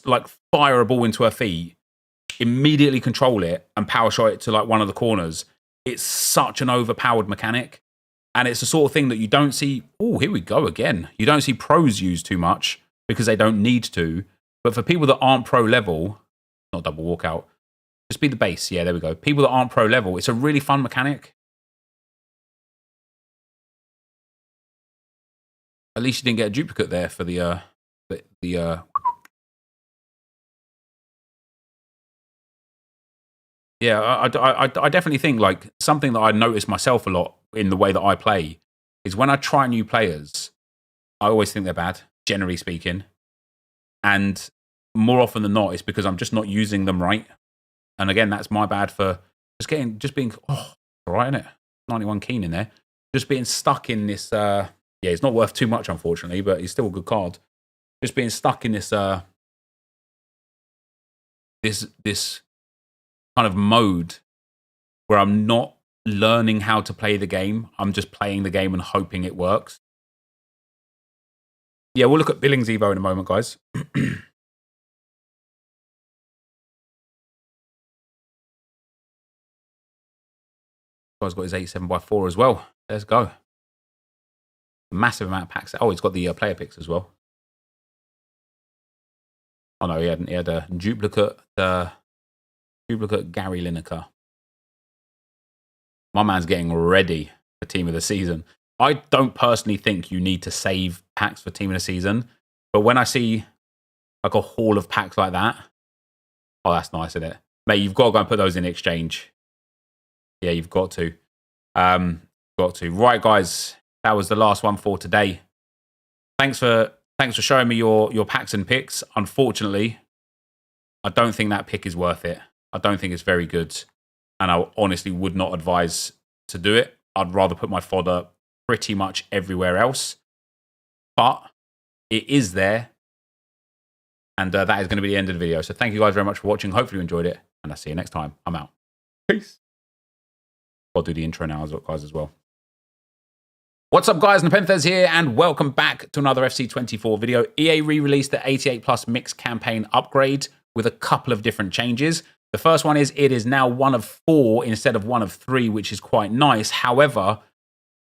like fire a ball into her feet, immediately control it, and power shot it to like one of the corners. It's such an overpowered mechanic. And it's the sort of thing that you don't see. Oh, here we go again. You don't see pros use too much because they don't need to. But for people that aren't pro level, not double walkout, just be the base. Yeah, there we go. People that aren't pro level, it's a really fun mechanic. At least you didn't get a duplicate there for the yeah, I definitely think like something that I notice myself a lot in the way that I play is when I try new players, I always think they're bad, generally speaking. And more often than not, it's because I'm just not using them right. And again, that's my bad for just being, all right, isn't it? 91 Keen in there. Just being stuck in this, yeah, he's not worth too much, unfortunately, but he's still a good card. Just being stuck in this, this kind of mode where I'm not learning how to play the game. I'm just playing the game and hoping it works. Yeah, we'll look at Billings Evo in a moment, guys. Guy's got his 87x4 as well. Let's go. Massive amount of packs. Oh, he's got the player picks as well. Oh no, he had a duplicate Gary Lineker. My man's getting ready for Team of the Season. I don't personally think you need to save packs for Team of the Season, but when I see like a haul of packs like that, oh, that's nice, isn't it? Mate, you've got to go and put those in exchange. Yeah, you've got to. Right, guys, that was the last one for today. Thanks for showing me your packs and picks. Unfortunately, I don't think that pick is worth it. I don't think it's very good. And I honestly would not advise to do it. I'd rather put my fodder pretty much everywhere else. But it is there. And that is going to be the end of the video. So thank you guys very much for watching. Hopefully you enjoyed it. And I'll see you next time. I'm out. Peace. I'll do the intro now, guys, as well. What's up, guys? NepentheZ here, and welcome back to another FC24 video. EA re-released the 88 Plus Mix campaign upgrade with a couple of different changes. The first one is it is now one of 4 instead of one of 3, which is quite nice. However,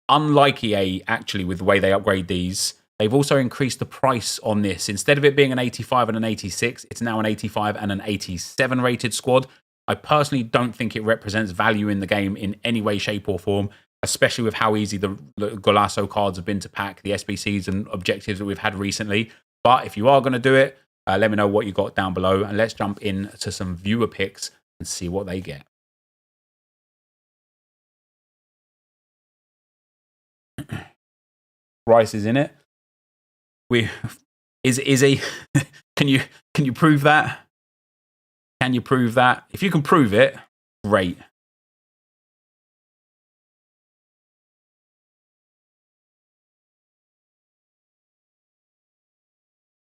unlike EA, actually, with the way they upgrade these, they've also increased the price on this. Instead of it being an 85 and an 86, it's now an 85 and an 87 rated squad. I personally don't think it represents value in the game in any way, shape, or form, especially with how easy the Golasso cards have been to pack, the SBCs and objectives that we've had recently. But if you are going to do it, let me know what you got down below, and let's jump into some viewer picks and see what they get. Rice is in it. We is a can you prove that? Can you prove that? If you can prove it, great.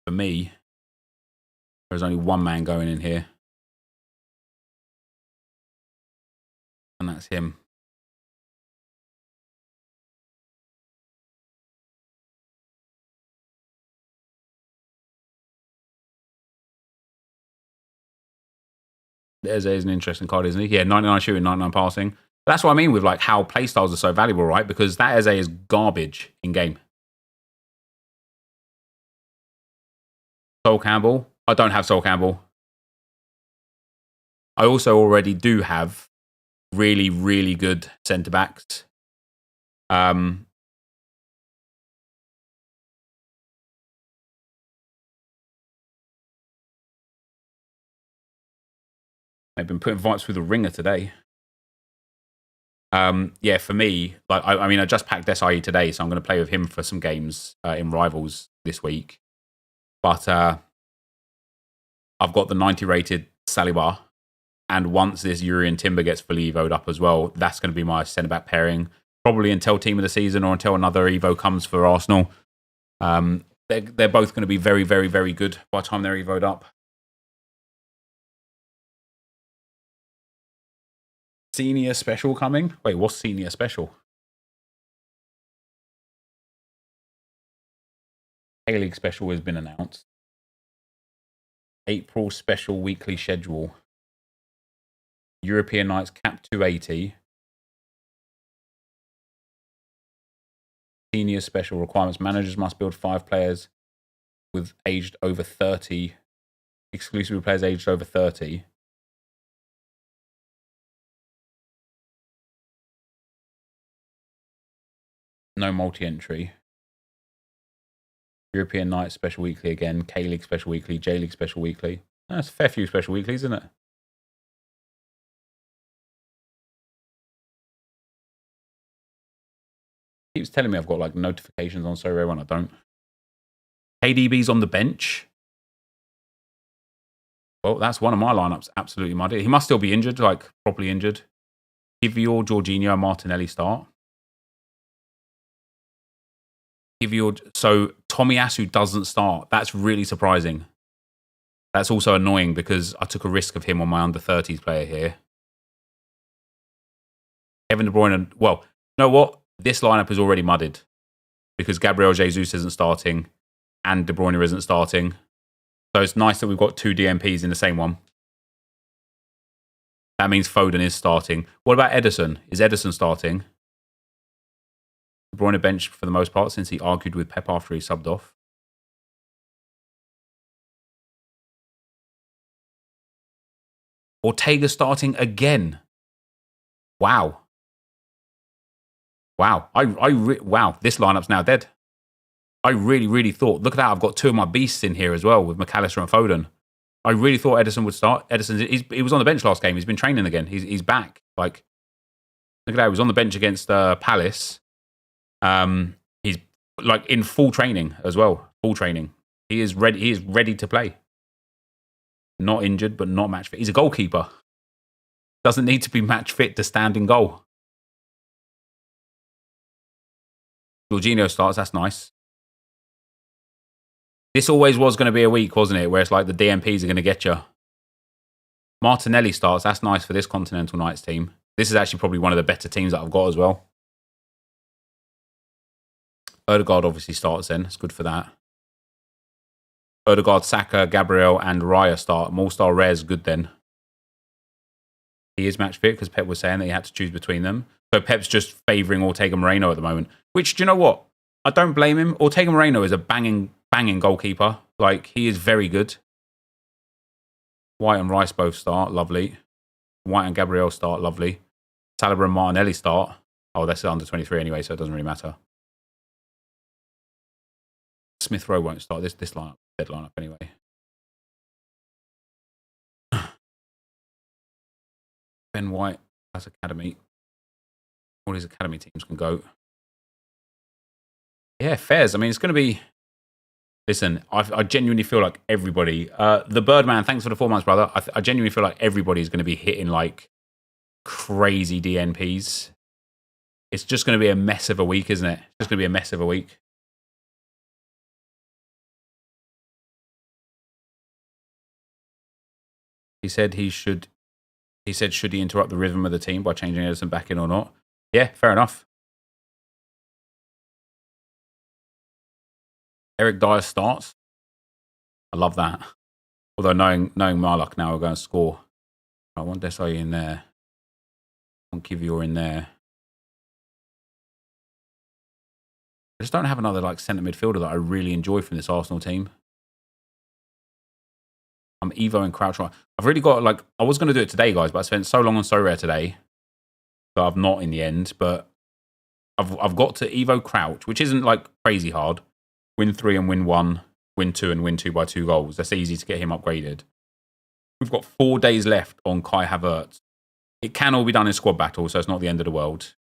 For me, there's only one man going in here. And that's him. There's an interesting card, isn't he? Yeah, 99 shooting, 99 passing. That's what I mean with like how playstyles are so valuable, right? Because that Eze is garbage in game. Sol Campbell. I don't have Sol Campbell. I also already do have really, really good centre backs. They've been putting Vites through the ringer today. Yeah, for me, like I mean, I just packed SIE today, so I'm going to play with him for some games in Rivals this week. But I've got the 90 rated Saliba, and once this Urian Timber gets fully evoed up as well, that's going to be my centre back pairing, probably until team of the season or until another evo comes for Arsenal. They're both going to be very, very, very good by the time they're evoed up. Senior special coming? Wait, what's senior special? A-League special has been announced. April special weekly schedule. European Nights cap 280. Senior special requirements. Managers must build 5 players with aged over 30. Exclusively players aged over 30. No multi-entry. European Night special weekly again. K-League special weekly. J-League special weekly. That's a fair few special weeklies, isn't it? Keeps telling me I've got like notifications on SoRare when I don't. KDB's on the bench. Well, that's one of my lineups. Absolutely muddy. He must still be injured, like properly injured. Kivior, Jorginho, Martinelli start. So Tomiyasu doesn't start. That's really surprising. That's also annoying because I took a risk of him on my under-30s player here. Kevin De Bruyne, well, you know what? This lineup is already mudded because Gabriel Jesus isn't starting and De Bruyne isn't starting. So it's nice that we've got 2 DMPs in the same one. That means Foden is starting. What about Ederson? Is Ederson starting? De Bruyne bench for the most part since he argued with Pep after he subbed off. Ortega starting again. Wow. Wow. Wow. This lineup's now dead. I really, really thought, look at that. I've got 2 of my beasts in here as well with McAllister and Foden. I really thought Ederson would start. He was on the bench last game. He's been training again. He's back. Like, look at that. He was on the bench against Palace. He's like in full training as well. Full training. He is ready. He is ready to play. Not injured, but not match fit. He's a goalkeeper. Doesn't need to be match fit to stand in goal. Jorginho starts. That's nice. This always was going to be a week, wasn't it? Where it's like the DMPs are going to get you. Martinelli starts. That's nice for this Continental Knights team. This is actually probably one of the better teams that I've got as well. Odegaard obviously starts then. It's good for that. Odegaard, Saka, Gabriel, and Raya start. All-Star Rare's good then. He is match fit because Pep was saying that he had to choose between them. So Pep's just favouring Ortega Moreno at the moment. Which, do you know what? I don't blame him. Ortega Moreno is a banging goalkeeper. Like, he is very good. White and Rice both start. Lovely. White and Gabriel start. Lovely. Saliba and Martinelli start. Oh, that's under 23 anyway, so it doesn't really matter. Smith Rowe won't start. This lineup, dead lineup anyway. Ben White, that's academy. All his academy teams can go. Yeah, Fez. I mean, it's going to be... Listen, I genuinely feel like everybody... the Birdman, thanks for the 4 months, brother. I genuinely feel like everybody's going to be hitting, like, crazy DNPs. It's just going to be a mess of a week, isn't it? It's just going to be a mess of a week. He said should he interrupt the rhythm of the team by changing Edison back in or not? Yeah, fair enough. Eric Dyer starts. I love that. Although knowing my luck now, we're going to score. I want Desai in there. I want Kivior in there. I just don't have another like centre midfielder that I really enjoy from this Arsenal team. I'm Evo and Crouch. I've really got like, I was going to do it today, guys, but I spent so long on SoRare today that I've not in the end. But I've got to Evo Crouch, which isn't like crazy hard. Win 3 and win 1, win 2 and win 2 by 2 goals. That's easy to get him upgraded. We've got 4 days left on Kai Havertz. It can all be done in squad battle, so it's not the end of the world.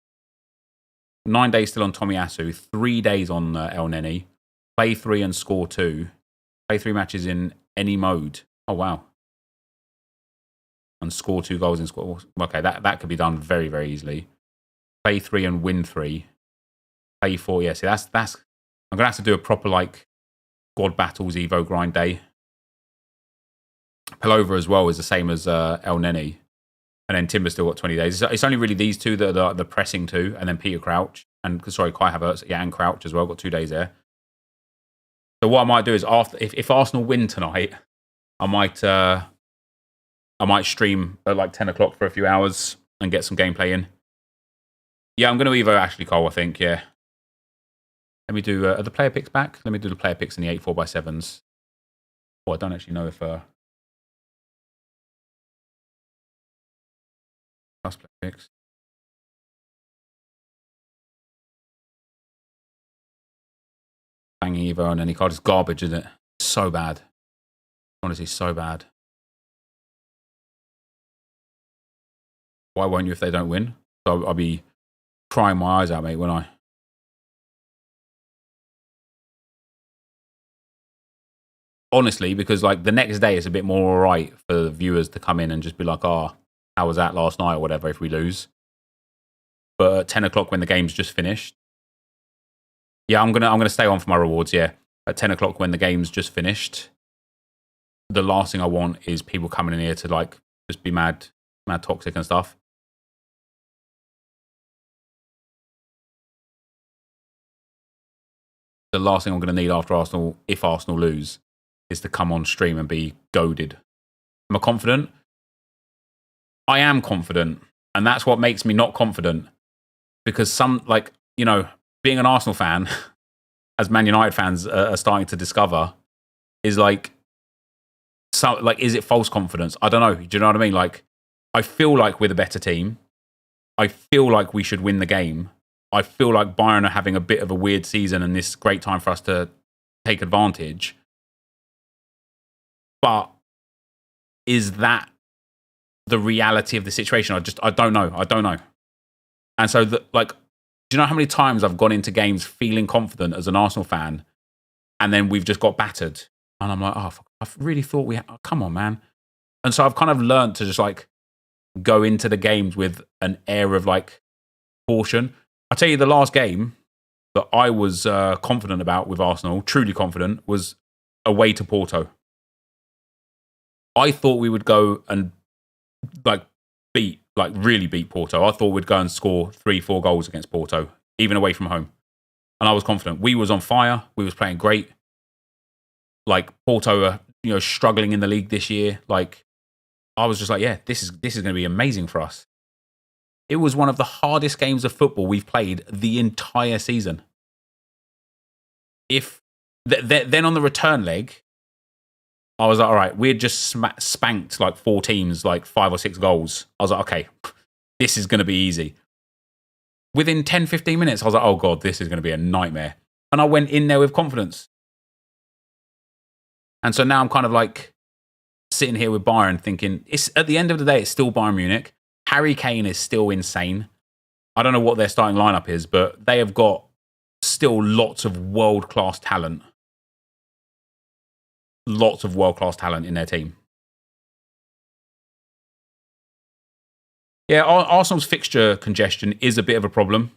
9 days still on Tomiyasu. 3 days on El Neni. Play 3 and score 2. Play 3 matches in any mode. Oh, wow. And score 2 goals in squad. Okay, that could be done very, very easily. Play 3 and win 3. Play 4. Yeah, see, that's... I'm going to have to do a proper, like, squad battles Evo grind day. Pelova as well is the same as El Neni. And then Timber's still got 20 days. It's only really these two that are the pressing two, and then Peter Crouch. And, sorry, Kai Havertz, yeah, and Crouch as well. Got 2 days there. So what I might do is, after if Arsenal win tonight, I might stream at like 10 o'clock for a few hours and get some gameplay in. Yeah, I'm going to Evo Ashley Cole, I think, yeah. Let me do, are the player picks back? Let me do the player picks in the 8 4x7s. Oh, I don't actually know if... Plus player picks. Banging Evo on any card is garbage, isn't it? So bad. Honestly, so bad. Why won't you if they don't win? So I'll be crying my eyes out, mate, won't I? Honestly, because like the next day it's a bit more alright for the viewers to come in and just be like, oh, how was that last night or whatever if we lose. But at 10 o'clock when the game's just finished. Yeah, I'm gonna stay on for my rewards, yeah. At 10 o'clock when the game's just finished. The last thing I want is people coming in here to like just be mad toxic and stuff. The last thing I'm going to need after Arsenal, if Arsenal lose, is to come on stream and be goaded. Am I confident? I am confident. And that's what makes me not confident. Because some, like, you know, being an Arsenal fan, as Man United fans are starting to discover, is like, so, like, is it false confidence? I don't know. Do you know what I mean? Like, I feel like we're the better team. I feel like we should win the game. I feel like Bayern are having a bit of a weird season and this is a great time for us to take advantage. But is that the reality of the situation? I don't know. I don't know. And so, like, do you know how many times I've gone into games feeling confident as an Arsenal fan and then we've just got battered? And I'm like, oh, I really thought come on, man. And so I've kind of learned to just, like, go into the games with an air of, like, caution. I'll tell you, the last game that I was confident about with Arsenal, truly confident, was away to Porto. I thought we would go and like really beat Porto. I thought we'd go and score 3-4 goals against Porto, even away from home. And I was confident. We was on fire. We was playing great. Like Porto are, you know, struggling in the league this year. Like I was just like, yeah, this is going to be amazing for us. It was one of the hardest games of football we've played the entire season. Then on the return leg, I was like, all right, we had just spanked like 4 teams, like 5 or 6 goals. I was like, okay, this is going to be easy. Within 10, 15 minutes, I was like, oh God, this is going to be a nightmare. And I went in there with confidence. And so now I'm kind of like sitting here with Bayern thinking, it's at the end of the day, it's still Bayern Munich. Harry Kane is still insane. I don't know what their starting lineup is, but they have got still lots of world-class talent. Lots of world-class talent in their team. Yeah, Arsenal's fixture congestion is a bit of a problem.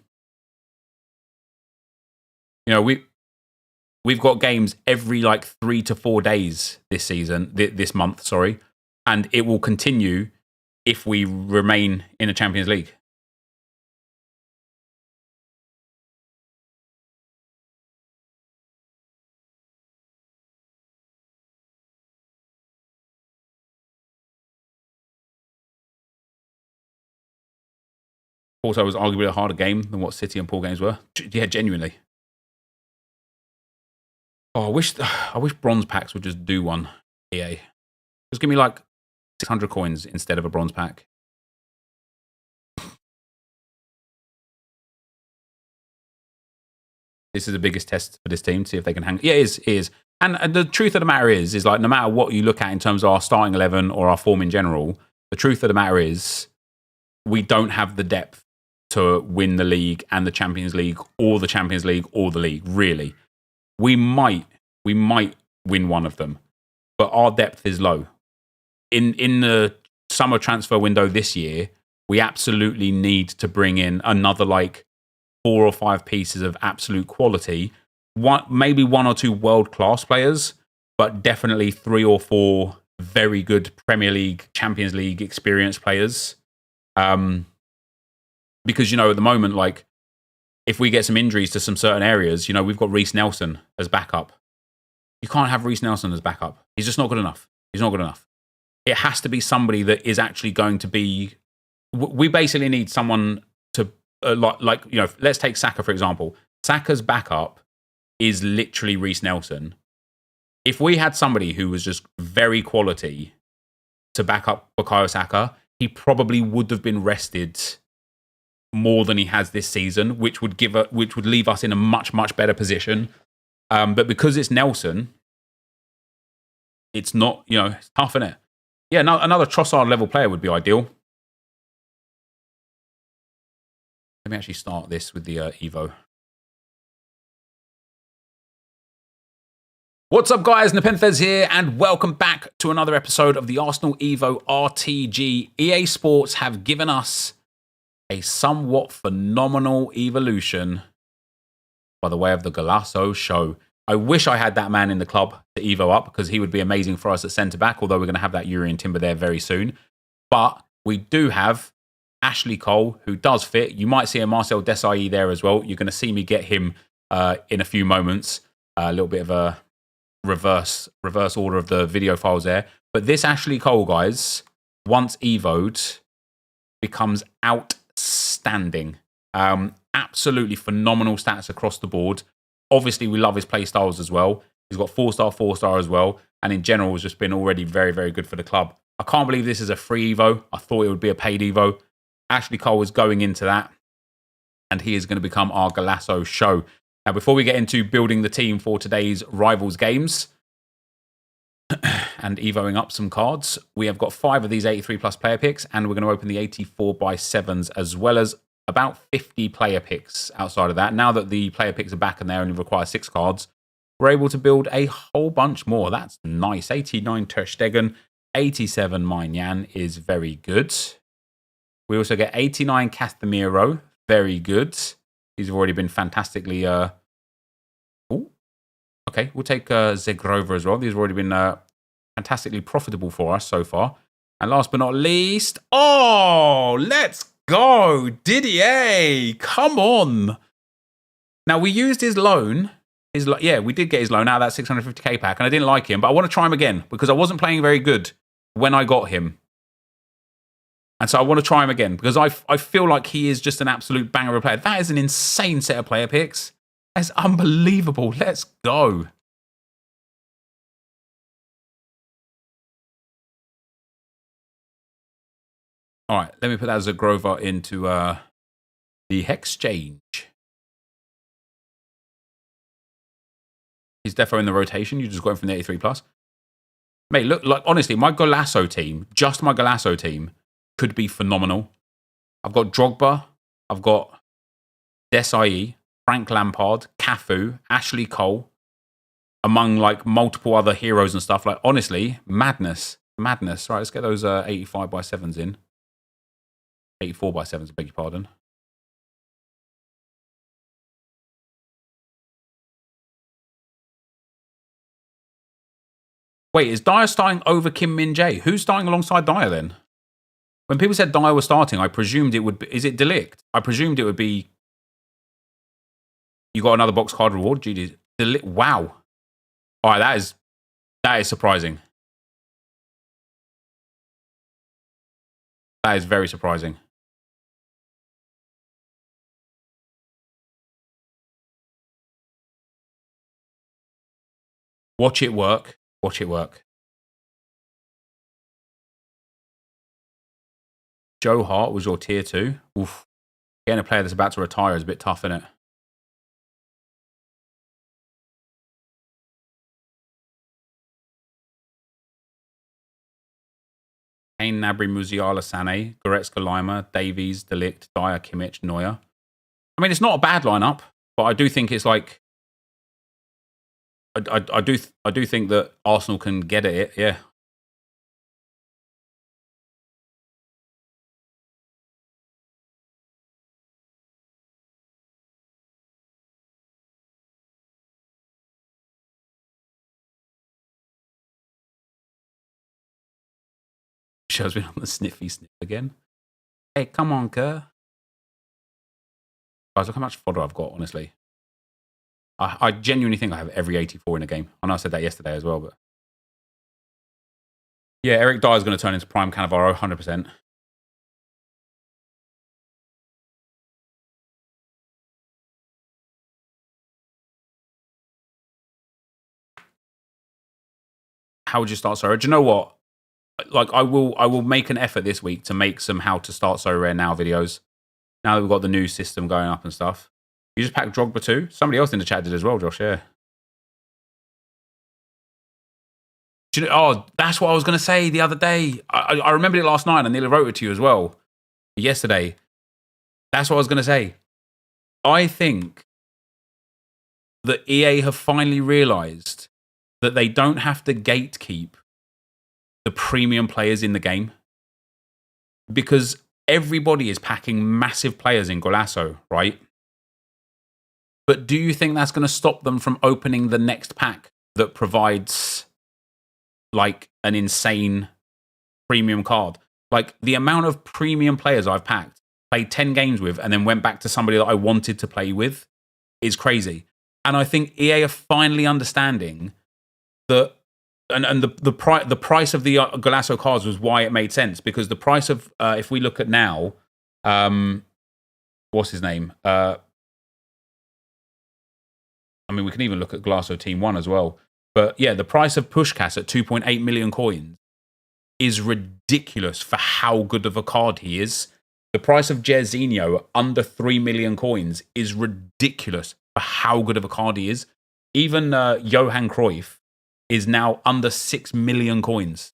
You know, we've got games every like 3 to 4 days this season, this month, sorry, and it will continue if we remain in the Champions League. Also, it was arguably a harder game than what City and Paul games were. Yeah, genuinely. Oh, I wish bronze packs would just do one, EA. Just give me like 600 coins instead of a bronze pack. This is the biggest test for this team to see if they can hang. Yeah, it is. And the truth of the matter is like no matter what you look at in terms of our starting 11 or our form in general, the truth of the matter is we don't have the depth to win the league and the Champions League or the Champions League or the league, really. We might win one of them, but our depth is low. In the summer transfer window this year, we absolutely need to bring in another like 4 or 5 pieces of absolute quality. Maybe 1 or 2 world-class players, but definitely 3 or 4 very good Premier League, Champions League experienced players. Because, you know, at the moment, like, if we get some injuries to some certain areas, you know, we've got Reece Nelson as backup. You can't have Reece Nelson as backup. He's just not good enough. He's not good enough. It has to be somebody that is actually going to be... We basically need someone to, like, you know, let's take Saka, for example. Saka's backup is literally Reece Nelson. If we had somebody who was just very quality to back up Bukayo Saka, he probably would have been rested more than he has this season, which would leave us in a much better position. But because it's Nelson, it's not, you know, it's tough, isn't it? Yeah, another Trossard level player would be ideal. Let me actually start this with the Evo. What's up, guys? NepentheZ here, and welcome back to another episode of the Arsenal Evo RTG. EA Sports have given us a somewhat phenomenal evolution by the way of the Golasso show. I wish I had that man in the club to Evo up because he would be amazing for us at centre-back, although we're going to have that Urian Timber there very soon. But we do have Ashley Cole, who does fit. You might see a Marcel Desailly there as well. You're going to see me get him in a few moments. A little bit of a reverse order of the video files there. But this Ashley Cole, guys, once Evo'd, becomes outstanding. Absolutely phenomenal stats across the board. Obviously, we love his play styles as well. He's got 4-star, 4-star as well. And in general, has just been already very, very good for the club. I can't believe this is a free Evo. I thought it would be a paid Evo. Ashley Cole is going into that. And he is going to become our Golasso show. Now, before we get into building the team for today's Rivals games and Evoing up some cards, we have got 5 of these 83 plus player picks, and we're going to open the 84x7s as well as about 50 player picks outside of that. Now that the player picks are back and they only require 6 cards, we're able to build a whole bunch more. That's nice. 89 Ter Stegen, 87 Maignan is very good. We also get 89 Casemiro, very good. These have already been fantastically... Okay, we'll take Zegrova as well. These have already been fantastically profitable for us so far. And last but not least... Oh, let's go! Didier! Come on! Now, we used his loan. Yeah, we did get his loan out of that 650k pack, and I didn't like him, but I want to try him again because I wasn't playing very good when I got him. And so I want to try him again because I feel like he is just an absolute banger of a player. That is an insane set of player picks. That's unbelievable. Let's go. All right, let me put that as a Grover into the Hexchange. He's defo in the rotation. You just got him from the 83 plus. Mate, look, like honestly, my Golasso team, just my Golasso team, could be phenomenal. I've got Drogba. I've got Desailly. Frank Lampard, Cafu, Ashley Cole, among like multiple other heroes and stuff. Like, honestly, madness. Madness. Right, let's get those 85x7s in. 84x7s, I beg your pardon. Wait, is Dyer starting over Kim Min Jae? Who's starting alongside Dyer then? When people said Dyer was starting, I presumed it would be... Is it Delict? I presumed it would be... You got another box card reward? GG. Wow. All right, that is surprising. That is very surprising. Watch it work. Watch it work. Joe Hart was your tier 2. Oof. Getting a player that's about to retire is a bit tough, isn't it? Kane, Gnabry, Musiala, Sané, Goretzka, Lima, Davies, Delict, Dyer, Kimmich, Neuer. I mean, it's not a bad lineup, but I do think it's like... I do think that Arsenal can get at it, yeah. Shows me on the sniffy sniff again. Hey, come on, Kerr. Guys, look how much fodder I've got, honestly. I genuinely think I have every 84 in a game. I know I said that yesterday as well, but... Yeah, Eric Dyer's going to turn into prime Cannavaro, 100%. How would you start SoRare? Do you know what? Like, I will make an effort this week to make some how to start SoRare now videos. Now that we've got the new system going up and stuff. You just packed Drogba too? Somebody else in the chat did as well, Josh, yeah. Do you know, oh, that's what I was going to say the other day. I remembered it last night. I nearly wrote it to you as well. Yesterday. That's what I was going to say. I think that EA have finally realised that they don't have to gatekeep the premium players in the game. Because everybody is packing massive players in Golasso, right? But do you think that's going to stop them from opening the next pack that provides like an insane premium card? Like the amount of premium players I've packed, played 10 games with, and then went back to somebody that I wanted to play with is crazy. And I think EA are finally understanding that, and the price of the Golasso cards was why it made sense, because the price of, if we look at now, what's his name? I mean, we can even look at Golasso Team 1 as well. But yeah, the price of Puskás at 2.8 million coins is ridiculous for how good of a card he is. The price of Jairzinho under 3 million coins is ridiculous for how good of a card he is. Even Johan Cruyff is now under 6 million coins.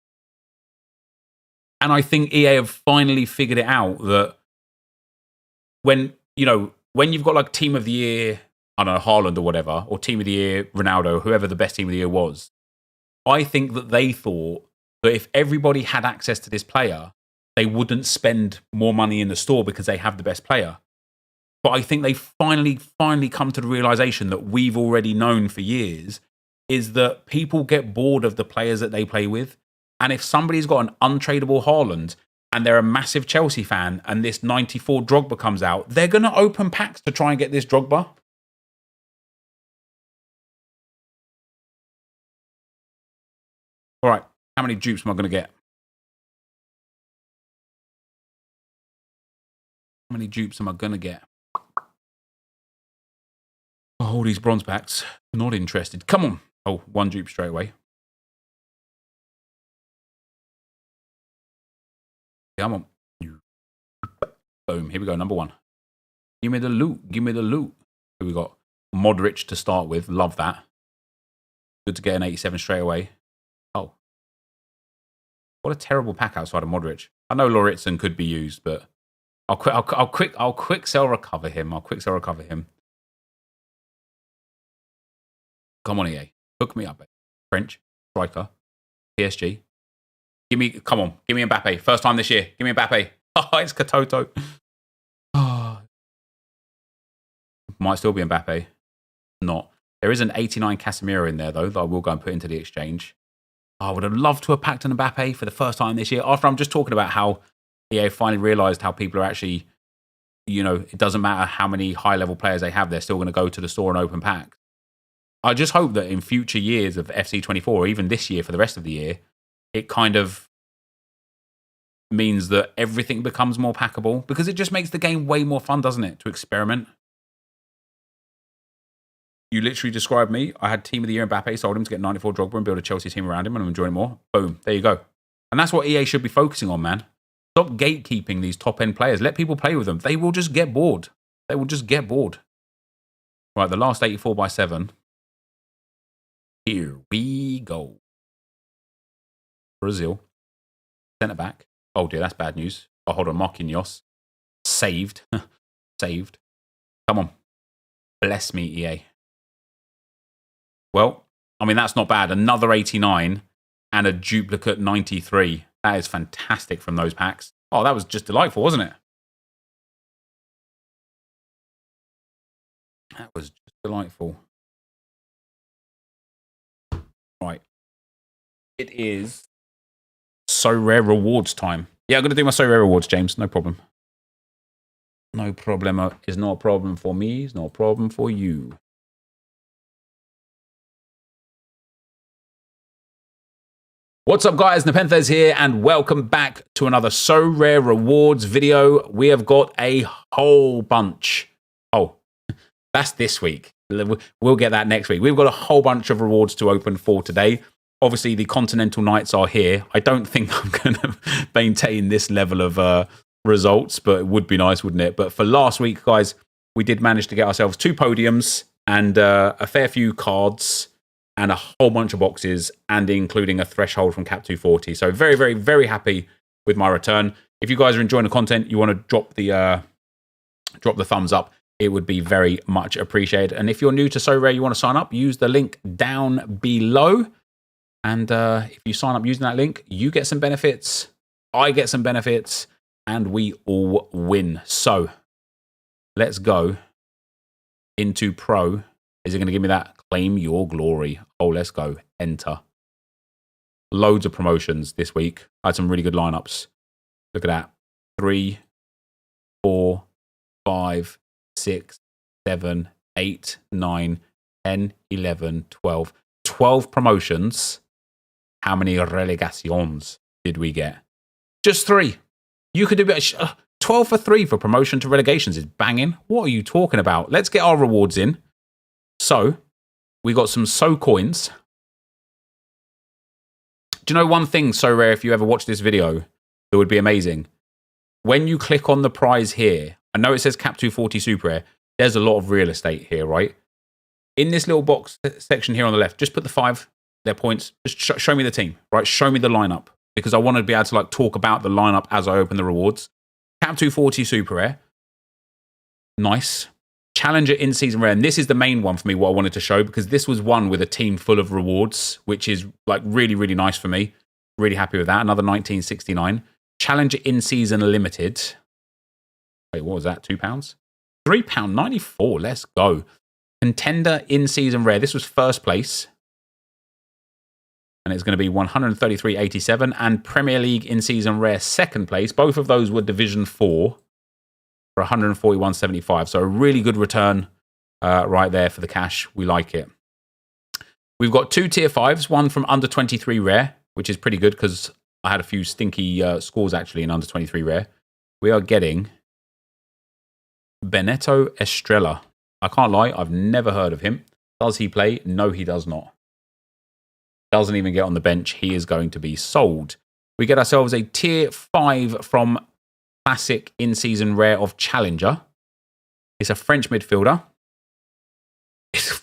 And I think EA have finally figured it out that when you've got like Team of the Year, I don't know, Haaland or whatever, or Team of the Year, Ronaldo, whoever the best Team of the Year was, I think that they thought that if everybody had access to this player, they wouldn't spend more money in the store because they have the best player. But I think they finally come to the realization that we've already known for years, is that people get bored of the players that they play with. And if somebody's got an untradeable Haaland and they're a massive Chelsea fan and this 94 Drogba comes out, they're going to open packs to try and get this Drogba. All right, how many dupes am I going to get? How many dupes am I going to get? Oh, all these bronze packs. Not interested. Come on. Oh, one dupe straight away. Come on. Boom. Here we go. Number one. Give me the loot. Give me the loot. Here we got Modric to start with. Love that. Good to get an 87 straight away. Oh. What a terrible pack outside of Modric. I know Lauritsen could be used, but I'll quick sell recover him. Come on, EA. Hook me up, babe. French, striker, PSG. Give me, come on, give me Mbappe. First time this year. Give me Mbappe. Oh, it's Katoto. Oh. Might still be Mbappe. Not. There is an 89 Casemiro in there, though, that I will go and put into the exchange. Oh, I would have loved to have packed an Mbappe for the first time this year. After I'm just talking about how EA finally realised how people are actually, you know, it doesn't matter how many high-level players they have, they're still going to go to the store and open packs. I just hope that in future years of FC24, or even this year for the rest of the year, it kind of means that everything becomes more packable, because it just makes the game way more fun, doesn't it, to experiment. You literally described me. I had Team of the Year Mbappe, sold him to get 94 Drogba and build a Chelsea team around him, and I'm enjoying more. Boom, there you go. And that's what EA should be focusing on, man. Stop gatekeeping these top-end players. Let people play with them. They will just get bored. They will just get bored. Right, the last 84x7. Here we go. Brazil. Centre-back. Oh, dear, that's bad news. Oh, hold on, Marquinhos. Saved. Saved. Come on. Bless me, EA. Well, I mean, that's not bad. Another 89 and a duplicate 93. That is fantastic from those packs. Oh, that was just delightful, wasn't it? That was just delightful. Right. It is SoRare rewards time. Yeah, I'm going to do my SoRare rewards, James. No problem. No problem. It's not a problem for me. It's not a problem for you. What's up, guys? NepentheZ here, and welcome back to another SoRare rewards video. We have got a whole bunch. Oh, that's this week. We'll get that next week. We've got a whole bunch of rewards to open for today. Obviously, the Continental Nights are here. I don't think I'm going to maintain this level of results, but it would be nice, wouldn't it? But for last week, guys, we did manage to get ourselves 2 podiums and a fair few cards and a whole bunch of boxes, and including a threshold from Cap 240. So very, very, very happy with my return. If you guys are enjoying the content, you want to drop the thumbs up, it would be very much appreciated. And if you're new to SoRare, you want to sign up, use the link down below. And if you sign up using that link, you get some benefits, I get some benefits, and we all win. So let's go into Pro. Is it going to give me that claim your glory? Oh, let's go. Enter. Loads of promotions this week. I had some really good lineups. Look at that. 3, 4, 5, 6, 7, 8, 9, 10, 11, 12. 12 promotions. How many relegations did we get? Just 3. You could do 12 for 3 for promotion to relegations is banging. What are you talking about? Let's get our rewards in. So, we got some coins. Do you know one thing, SoRare, if you ever watch this video, that would be amazing? When you click on the prize here, I know it says Cap 240 Super Rare, there's a lot of real estate here, right? In this little box section here on the left, just put the 5, their points, just show me the team, right? Show me the lineup, because I want to be able to like talk about the lineup as I open the rewards. Cap 240 Super Rare. Nice. Challenger in-season rare, and this is the main one for me, what I wanted to show, because this was one with a team full of rewards, which is like really, really nice for me. Really happy with that. Another 1969. Challenger in-season limited. Wait, what was that? £2? £3.94. Let's go. Contender in-season rare. This was first place. And it's going to be 133.87. And Premier League in-season rare second place. Both of those were Division 4. For 141.75. So a really good return right there for the cash. We like it. We've got 2 tier 5s, one from under 23 rare, which is pretty good because I had a few stinky scores actually in under 23 rare. We are getting Benito Estrella. I can't lie, I've never heard of him. Does he play? No, he does not. Doesn't even get on the bench. He is going to be sold. We get ourselves a tier 5 from Classic in-season rare of Challenger. It's a French midfielder. It's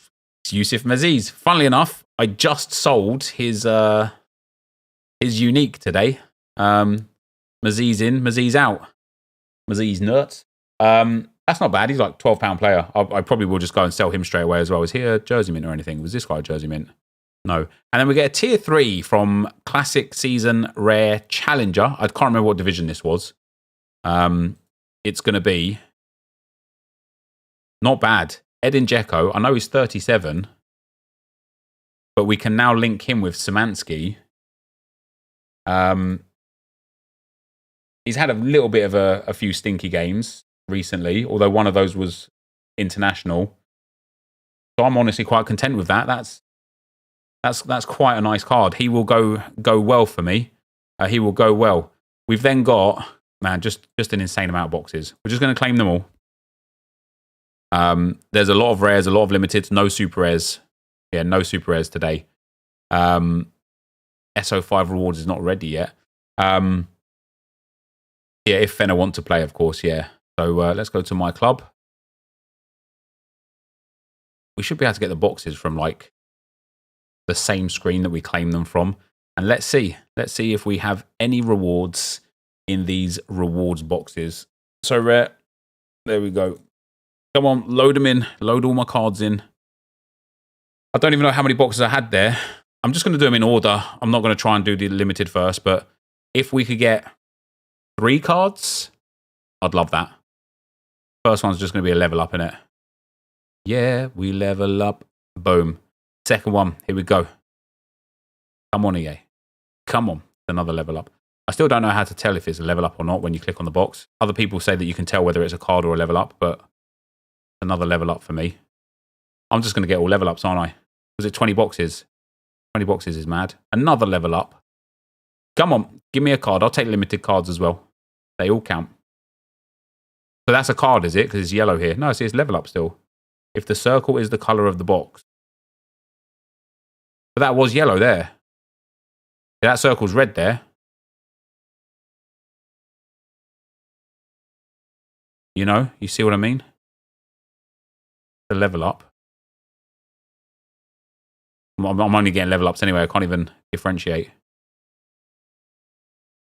Youssef Maziz. Funnily enough, I just sold his unique today. Maziz in, Maziz out. Maziz nuts. That's not bad. He's like £12 player. I probably will just go and sell him straight away as well. Is he a Jersey Mint or anything? Was this guy a Jersey Mint? No. And then we get a tier 3 from Classic Season Rare Challenger. I can't remember what division this was. It's going to be not bad. Edin Dzeko. I know he's 37, but we can now link him with Szymanski. He's had a little bit of a few stinky games recently, although one of those was international. So I'm honestly quite content with that. That's quite a nice card. He will go well for me. He will go well. We've then got, man, just an insane amount of boxes. We're just going to claim them all. There's a lot of rares, a lot of limiteds, no super rares. Yeah, no super rares today. SO5 rewards is not ready yet. Yeah, if Fenner want to play, of course, yeah. So let's go to my club. We should be able to get the boxes from like the same screen that we claim them from. And let's see if we have any rewards in these rewards boxes. So rare. There we go. Come on, load them in. Load all my cards in. I don't even know how many boxes I had there. I'm just going to do them in order. I'm not going to try and do the limited first, but if we could get 3 cards, I'd love that. First one's just going to be a level up, innit? Yeah, we level up. Boom. Second one, here we go. Come on, EA. Come on. Another level up. I still don't know how to tell if it's a level up or not when you click on the box. Other people say that you can tell whether it's a card or a level up, but another level up for me. I'm just going to get all level ups, aren't I? Was it 20 boxes? 20 boxes is mad. Another level up. Come on, give me a card. I'll take limited cards as well. They all count. So that's a card, is it? Because it's yellow here. No, see, it's level up still. If the circle is the color of the box. But that was yellow there. Yeah, that circle's red there. You know, you see what I mean? The level up. I'm only getting level ups anyway. I can't even differentiate.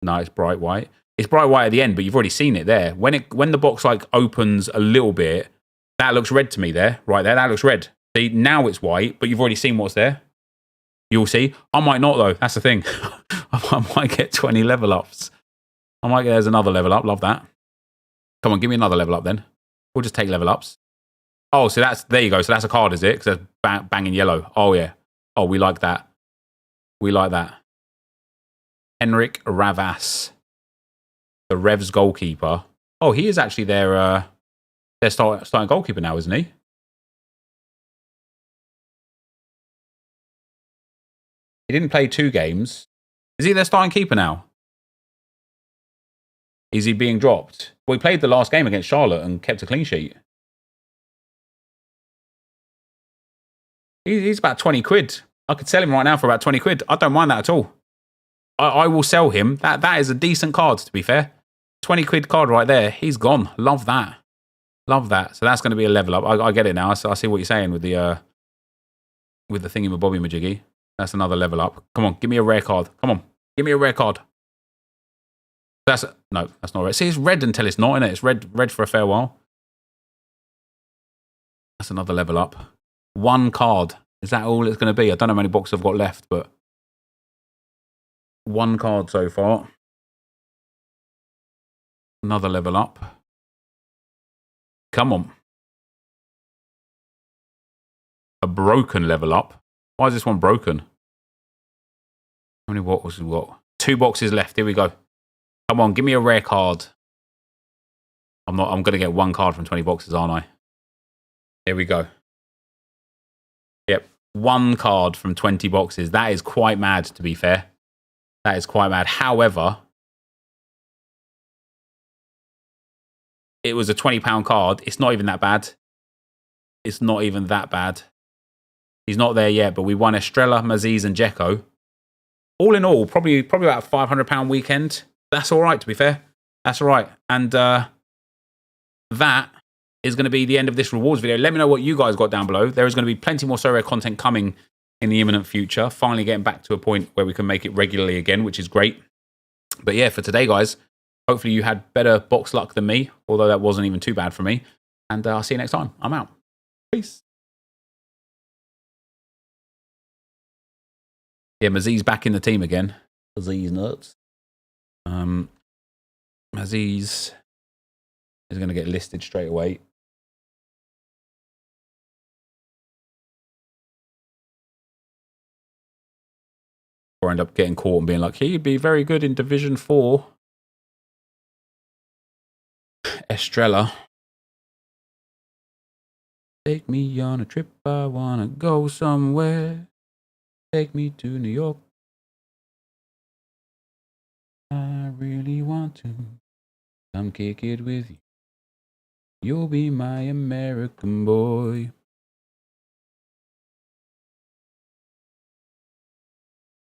No, it's bright white. It's bright white at the end, but you've already seen it there. When the box like opens a little bit, that looks red to me there. Right there, that looks red. See, now it's white, but you've already seen what's there. You'll see. I might not, though. That's the thing. I might get 20 level ups. There's another level up. Love that. Come on, give me another level up then. We'll just take level ups. Oh, so there you go. So that's a card, is it? Because that's banging yellow. Oh, yeah. Oh, we like that. We like that. Henrik Ravas, the Revs goalkeeper. Oh, he is actually their starting goalkeeper now, isn't he? He didn't play 2 games. Is he their starting keeper now? Is he being dropped? Well, he played the last game against Charlotte and kept a clean sheet. He's about 20 quid. I could sell him right now for about 20 quid. I don't mind that at all. I will sell him. That is a decent card, to be fair. 20 quid card right there. He's gone. Love that. Love that. So that's going to be a level up. I get it now. I see what you're saying with the thingy-mabobby majiggy. That's another level up. Come on, give me a rare card. Come on, give me a rare card. No, that's not red. See, it's red until it's not, innit? It's red for a fair while. That's another level up. 1 card. Is that all it's going to be? I don't know how many boxes I've got left, but 1 card so far. Another level up. Come on. A broken level up. Why is this one broken? How many boxes have we got? 2 boxes left. Here we go. Come on, give me a rare card. I'm going to get 1 card from 20 boxes, aren't I? Here we go. Yep. 1 card from 20 boxes. That is quite mad, to be fair. That is quite mad. However, it was a £20 card. It's not even that bad. It's not even that bad. He's not there yet, but we won Estrella, Maziz, and Dzeko. All in all, probably about a £500 weekend. That's all right, to be fair. That's all right. And that is going to be the end of this rewards video. Let me know what you guys got down below. There is going to be plenty more SoRare content coming in the imminent future. Finally getting back to a point where we can make it regularly again, which is great. But yeah, for today, guys, hopefully you had better box luck than me, although that wasn't even too bad for me. And I'll see you next time. I'm out. Peace. Yeah, Maziz's back in the team again. Maziz's nuts. Aziz is going to get listed straight away. Or end up getting caught and being like, he'd be very good in Division 4. Estrella. Take me on a trip, I want to go somewhere. Take me to New York. I really want to come kick it with you. You'll be my American boy.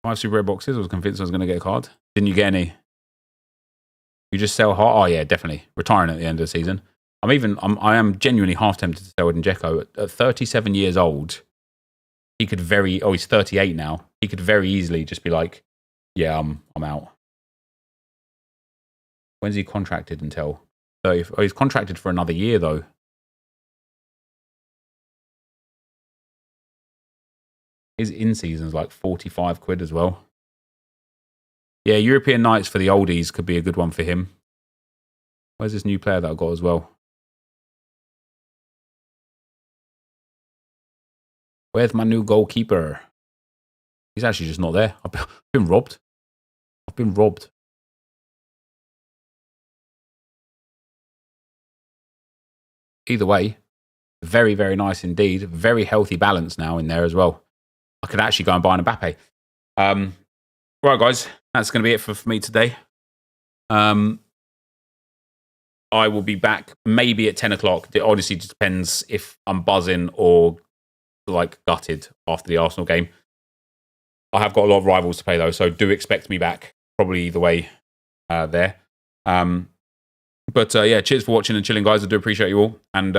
5 super rare boxes. I was convinced I was going to get a card. Didn't you get any? You just sell hot? Oh yeah, definitely. Retiring at the end of the season. I am genuinely half tempted to sell Edin Dzeko. At 37 years old, he could he's 38 now. He could very easily just be like, yeah, I'm out. When's he contracted until? 30? Oh, he's contracted for another year though. His in-season's like 45 quid as well. Yeah, European Nights for the oldies could be a good one for him. Where's this new player that I got as well? Where's my new goalkeeper? He's actually just not there. I've been robbed. I've been robbed. Either way, very, very nice indeed. Very healthy balance now in there as well. I could actually go and buy an Mbappe. Right, guys, that's going to be it for me today. I will be back maybe at 10 o'clock. It honestly just depends if I'm buzzing or like gutted after the Arsenal game. I have got a lot of rivals to play though, so do expect me back probably either way there. But yeah, cheers for watching and chilling, guys. I do appreciate you all. And